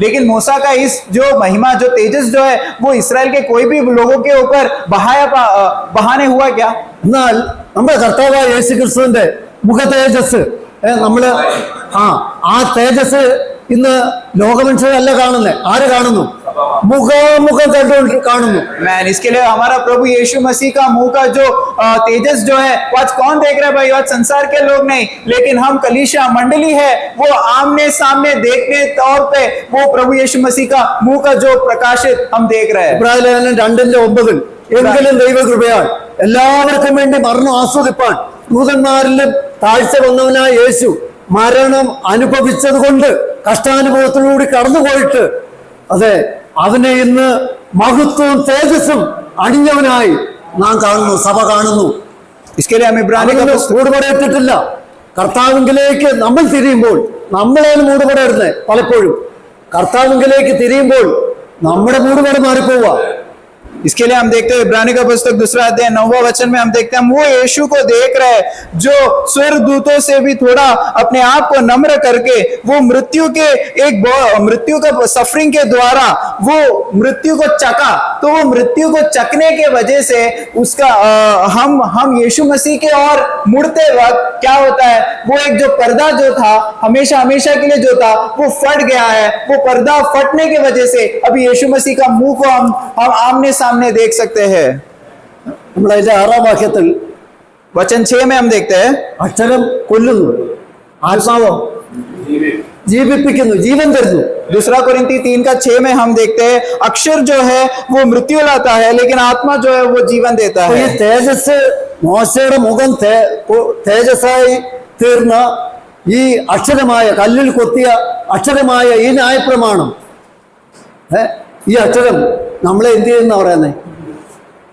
लेकिन मूसा का इस जो महिमा जो तेजस जो है वो इसराइल के कोई भी लोगों के ऊपर बहाने हुआ क्या? എന്നാൽ നമ്മുടെ കർത്താവായ യേശു ക്രിസ്തുവിന്റെ മുഖ തേജസ് നമ്മള് ആ തേജസ് ഇന്ന് ലോകമനുഷ്യരല്ല കാണുന്നത്. ആര് കാണുന്നു? മുഖാമുഖം കണ്ടുകൊണ്ട് കാണുന്നു. मैन इसके लिए हमारा प्रभु यीशु मसीह का मुंह का जो तेजस जो है वो आज कौन देख रहा है भाई? आज संसार के लोग नहीं, लेकिन हम कलीसिया मंडली है वो आमने सामने देखने तौर पे वो प्रभु यीशु मसीह का मुंह का जो प्रकाशित हम देख रहे हैं। ഇബ്രാഹിം ലേഖനം 2:9 എങ്കിലും ദൈവകൃപയാൽ എല്ലാവർക്കും വേണ്ടി മരണം ആസ്വദിപ്പാൻ ദൂതന്മാരിലും താഴ്ച വന്നവനായ യേശു മരണം അനുഭവിച്ചത് കൊണ്ട് കഷ്ടാനുഭവത്തിലൂടെ കടന്നുപോയിട്ട് അതെ അവനെ ഇന്ന് മഹത്വവും തേജസ്സും അണിഞ്ഞവനായി നാം കാണുന്നു, സഭ കാണുന്നു. इसके लिए हम इब्रानी का മൂടുപടയിട്ടിട്ടില്ല. കർത്താവിങ്കിലേക്ക് നമ്മൾ തിരിയുമ്പോൾ നമ്മളാണ് മൂടുപടയിടുന്നത്. പലപ്പോഴും കർത്താവിങ്കിലേക്ക് തിരിയുമ്പോൾ നമ്മുടെ മൂടുപട മാറിപ്പോവുക. इसके लिए हम देखते हैं इब्रानी का पुस्तक 2 अध्याय 9वां वचन में हम देखते हैं वो यीशु को देख रहे जो स्वर्गदूतों से भी थोड़ा अपने आप को नम्र करके वो मृत्यु का सफरिंग के द्वारा वो मृत्यु को चका। तो वो मृत्यु को चकने के वजह से उसका हम यीशु मसीह के और मुड़ते वक्त क्या होता है, वो एक जो पर्दा जो था हमेशा हमेशा के लिए जो था वो फट गया है। वो पर्दा फटने की वजह से अभी यीशु मसीह का मुंह को हम आमने सामने देख सकते हैं। നമ്മൾ അതിന്റെ 6ാം വാക്യത്തിൽ वचन 6 में हम देखते हैं അക്ഷരം കൊല്ലുന്നു, ആത്മാവോ ജീവിപ്പിക്കുന്നു, ജീവൻ തരുന്നു. दूसरा कोरिन्थी 3:6 में हम देखते हैं अक्षर जो है वो मृत्यु लाता है लेकिन आत्मा जो है वो जीवन देता അപ്പൊ ഈ है. തേജസ്, മോശയുടെ മുഖം തേജസ്സായി തീർന്ന ഈ അക്ഷരമായ, കല്ലിൽ കൊത്തിയ അക്ഷരമായ ഈ ന്യായപ്രമാണം, ഈ അക്ഷരം നമ്മളെ എന്ത് ചെയ്യുന്ന പറയുന്നത്?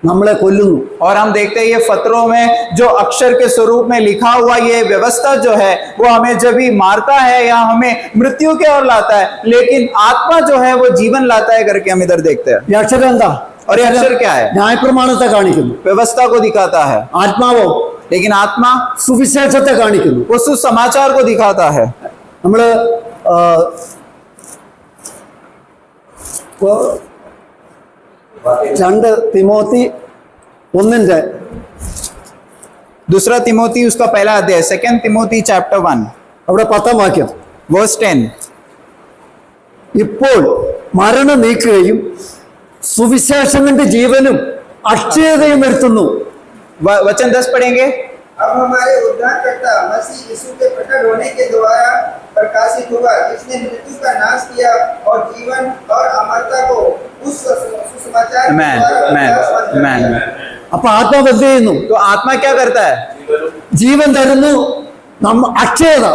നമ്മളെ കൊല്ലുന്നു. और हम देखते हैं ये पत्रों में जो अक्षर के स्वरूप में लिखा हुआ ये व्यवस्था जो है वो हमें जब भी मारता है या हमें मृत्यु के ओर लाता है, लेकिन आत्मा जो है वो जीवन लाता है करके हम इधर देखते हैं. ഈ അക്ഷരം എന്താ? और ये अक्षर क्या है? ന്യായപ്രമാണത്തെ കാണിക്കുന്നു. व्यवस्था को दिखाता है. ആത്മാവോ लेकिन आत्मा സുവിശേഷത്തെ കാണിക്കുന്നു. वो सुसमाचार को दिखाता है. നമ്മള് രണ്ട് തിമോത്തി 1 दूसरा तिमोथी उसका पहला अध्याय 2 तिमोथी चैप्टर 1 അവിടെ 10 വാക്യം. वर्स 10. ഇപ്പോൾ മരണം നീക്കുകയും സുവിശേഷം കൊണ്ട് ജീവനും അക്ഷയതയും വരുത്തുന്നു. वचन 10 पढ़ेंगे. अब हमारे उद्धारकर्ता मसीह यीशु के प्रकट होने के द्वारा प्रकाशित हुआ, जिसने मृत्यु का नाश किया और जीवन और अमरता को उस सुसमाचार के मैन द्वारा मैन प्रकाशमान मैन किया। അപ്പൊ ആത്മാവ് എന്ത് ചെയ്യുന്നു? तो आत्मा क्या करता है? ജീവൻ തരുന്നു. അക്ഷയത,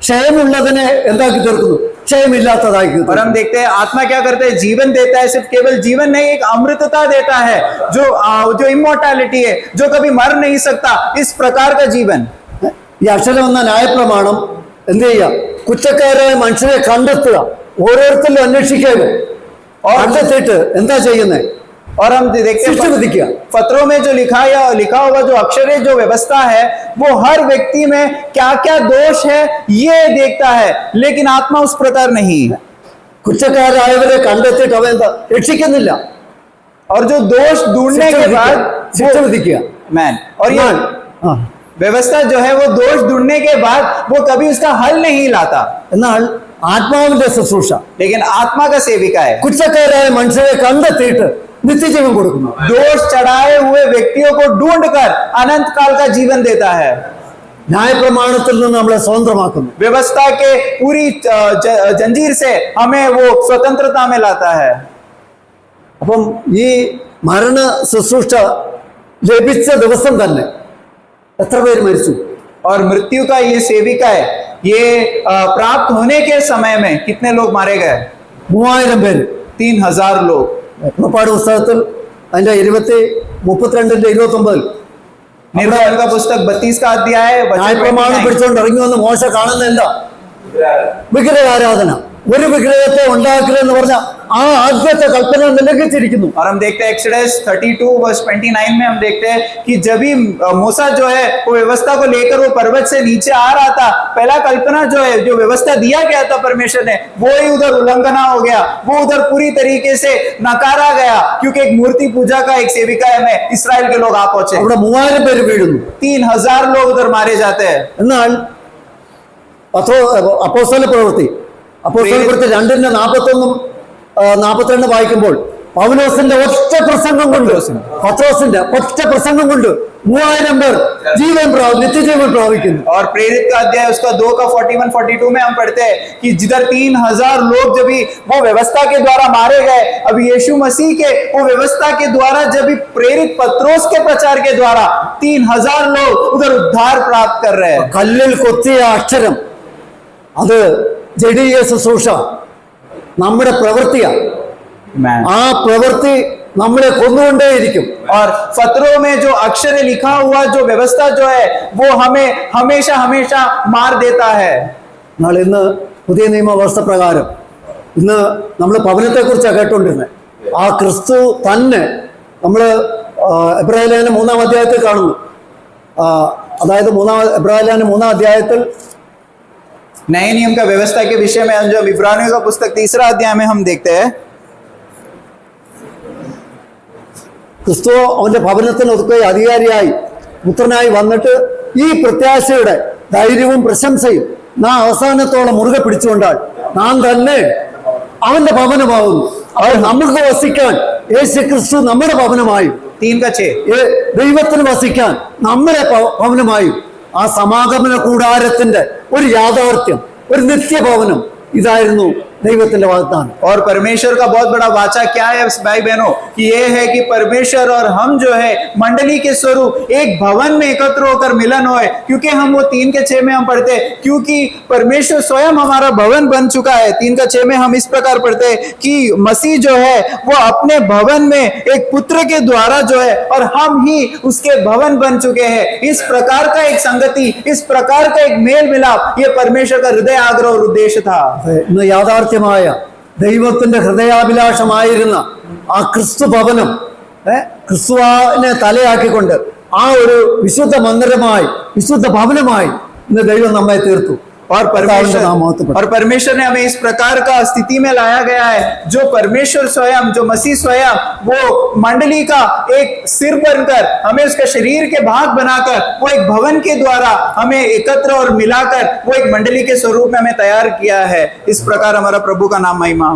ക്ഷയമുള്ളതിനെ എന്താക്കി തീർക്കുന്നു? ക്ഷയമില്ലാത്തതാക്കി. और हम देखते हैं आत्मा क्या करता है? जीवन देता है. सिर्फ केवल जीवन नहीं, एक अमृतता देता है, जो इमोर्टैलिटी है, जो कभी मर नहीं सकता, इस प्रकार का जीवन. ഈ അക്ഷരം എന്ന ന്യായപ്രമാണം എന്ത് ചെയ്യുക? കുറ്റക്കാരായ മനുഷ്യരെ കണ്ടെത്തുക, ഓരോരുത്തരും അന്വേഷിക്കുക, കണ്ടെത്തിയിട്ട് എന്താ ചെയ്യുന്നത്? और हम देखते शिक्षा हैं दिखा पत्रों में जो लिखा हुआ जो अक्षर है, जो व्यवस्था है, वो हर व्यक्ति में क्या क्या दोष है ये देखता है, लेकिन आत्मा उस प्रकार नहीं. കുറ്റക്കാരായവരെ കണ്ടെത്തിയിട്ട് അവൻ എന്താ രക്ഷിക്കുന്നില്ല. और जो दोष ढूंढने के बाद ശിക്ഷ വിധിക്കുക. मैन और ये व्यवस्था जो है वो दोष ढूंढने के बाद वो कभी उसका हल नहीं लाता. എന്നാൽ ആത്മാവിന്റെ ശുശ്രൂഷ लेकिन आत्मा का सेविका है. കുറ്റക്കാരായ മനുഷ്യരെ കണ്ടെത്തിയിട്ട് നിത്യജീവൻ കൊടുക്കുന്നു. दोष चढ़ाए हुए व्यक्तियों को ढूंढकर अनंत काल का जीवन देता है. ന്യായപ്രമാണത്തിൽ നിന്ന് നമ്മളെ സ്വതന്ത്രമാക്കുന്നു. व्यवस्था के पूरी जंजीर से हमें वो स्वतंत्रता में लाता है. അപ്പം ഈ മരണ ശുശ്രൂഷ ലഭിച്ച ദിവസം തന്നെ എത്ര പേര് മരിച്ചു? और मृत्यु का ये सेविका है, ये प्राप्त होने के समय में कितने लोग मारे गए? 3000 പേര്. 3000 लोग. പുറപ്പാട് പുസ്തകത്തിൽ അതിന്റെ 32:29 निर्गमन का पुस्तक 32 का अध्याय ന്യായപ്രമാണം പിടിച്ചുകൊണ്ട് ഇറങ്ങി വന്ന് മോശ കാണുന്നില്ല വിഗ്രഹാരാധന. ഒരു വിഗ്രഹത്തെ ഉണ്ടാക്കരുതെന്ന് പറഞ്ഞ ആ ആദ്യത്തെ കൽപ്പന ലംഘിച്ചിരിക്കുന്നു. और हम देखते हैं एक्सोडस 32 वर्स 29 में हम देखते हैं कि जब भी मूसा जो है वो व्यवस्था को लेकर वो पर्वत से नीचे आ रहा था, पहला कल्पना जो है, जो व्यवस्था दिया गया था परमेश्वर ने, वो ही उधर उल्लंघना हो गया, वो उधर पूरी तरीके से नकारा गया, क्योंकि एक मूर्ति पूजा का एक सेविका में इस्राएल के लोग आ पहुंचे. അവിടെ 3000 പേര് വീഴുന്നു. 3000 लोग उधर मारे जाते हैं. എന്നാൽ അപ്പോസ്തല പ്രവൃത്തി 2:41-42 വായിക്കുമ്പോൾ പൗലോസിന്റെ ഒറ്റ പ്രസംഗം കൊണ്ട്, പത്രോസിന്റെ ഒറ്റ പ്രസംഗം കൊണ്ട് 3000 പേർ നിത്യജീവൻ പ്രാപിക്കുന്നു. और प्रेरित का अध्याय उसका 2 का 41-42 में हम पढ़ते हैं कि जिधर 3000 लोग जब भी वो व्यवस्था के द्वारा मारे गए, अब यीशु मसीह के वो व्यवस्था के द्वारा जब भी प्रेरित पत्रोस के प्रचार के द्वारा 3000 लोग उधर उद्धार प्राप्त कर रहे हैं. കല്ലിൽ കൊത്തിയ അക്ഷരം, അത് ജഡീയ ശുശ്രൂഷ, നമ്മുടെ പ്രവൃത്തിയാണ്. ആ പ്രവൃത്തി നമ്മളെ കൊന്നുകൊണ്ടേയിരിക്കും. और पत्रों में जो अक्षर लिखा हुआ जो व्यवस्था जो है वो हमें हमेशा हमेशा मार देता है. നാളെ ഇന്ന് പുതിയ നിയമവ്യവസ്ഥ പ്രകാരം ഇന്ന് നമ്മൾ പവനത്തെ കുറിച്ചാണ് കേട്ടുകൊണ്ടിരുന്നത്. ആ ക്രിസ്തു തന്നെ നമ്മൾ എബ്രായലേഖനം 3-ാം അധ്യായത്തിൽ കാണുന്നു. അതായത് എബ്രായലേഖനം 3-ാം അധ്യായത്തിൽ नए नियम का व्यवस्था के विषय में जो इब्रानियों का पुस्तक 3 अध्याय में हम देखते हैं ക്രിസ്തു അവന്റെ ഭവനത്തിന് ഒതുക്കെ അധികാരിയായി പുത്രനായി വന്നിട്ട് ഈ പ്രത്യാശയുടെ ധൈര്യവും പ്രശംസയും നാം അവസാനത്തോളം മുറുകെ പിടിച്ചുകൊണ്ടാൽ നാം തന്നെ അവന്റെ ഭവനമാവുന്നു. അവർ നമുക്ക് വസിക്കാൻ യേശു ക്രിസ്തു നമ്മുടെ ഭവനമായും 3 का 6 ദൈവത്തിന് വസിക്കാൻ നമ്മുടെ ഭവനമായും ആ സമാഗമന കൂടാരത്തിന്റെ ഒരു യാഥാർത്ഥ്യം, ഒരു നിത്യഭവനം ഇതായിരുന്നു ദൈവത്തിന്റെ വാഗ്ദാനം. और परमेश्वर का बहुत बड़ा वाचा क्या है भाई बहनों, कि ये है कि परमेश्वर और हम जो है मंडली के स्वरूप एक भवन में एकत्र होकर मिलन होए, क्योंकि हम वो 3:6 में हम पढ़ते हैं, क्योंकि परमेश्वर स्वयं हमारा भवन बन चुका है. 3:6 में हम इस प्रकार पढ़ते हैं कि मसीह जो है वो अपने भवन में एक पुत्र के द्वारा जो है, और हम ही उसके भवन बन चुके हैं. इस प्रकार का एक संगति, इस प्रकार का एक मेल मिलाप, ये परमेश्वर का हृदय आग्रह और उद्देश्य था. ഇന്ന് യാഥാർത്ഥ്യമായ ദൈവത്തിന്റെ ഹൃദയാഭിലാഷമായിരുന്ന ആ ക്രിസ്തു ഭവനം, ക്രിസ്തുവിനെ തലയാക്കിക്കൊണ്ട് ആ ഒരു വിശുദ്ധ മന്ദിരമായി, വിശുദ്ധ ഭവനമായി ഇന്ന് ദൈവം നമ്മെ തീർത്തു. और परमेश्वर ने हमें इस प्रकार का स्थिति में लाया गया है, जो परमेश्वर स्वयं, जो मसीह स्वयं वो मंडली का एक सिर बनकर, हमें उसका शरीर के भाग बनाकर, वो एक भवन के द्वारा हमें एकत्र और मिलाकर वो एक मंडली के स्वरूप में हमें तैयार किया है. इस प्रकार हमारा प्रभु का नाम महिमा.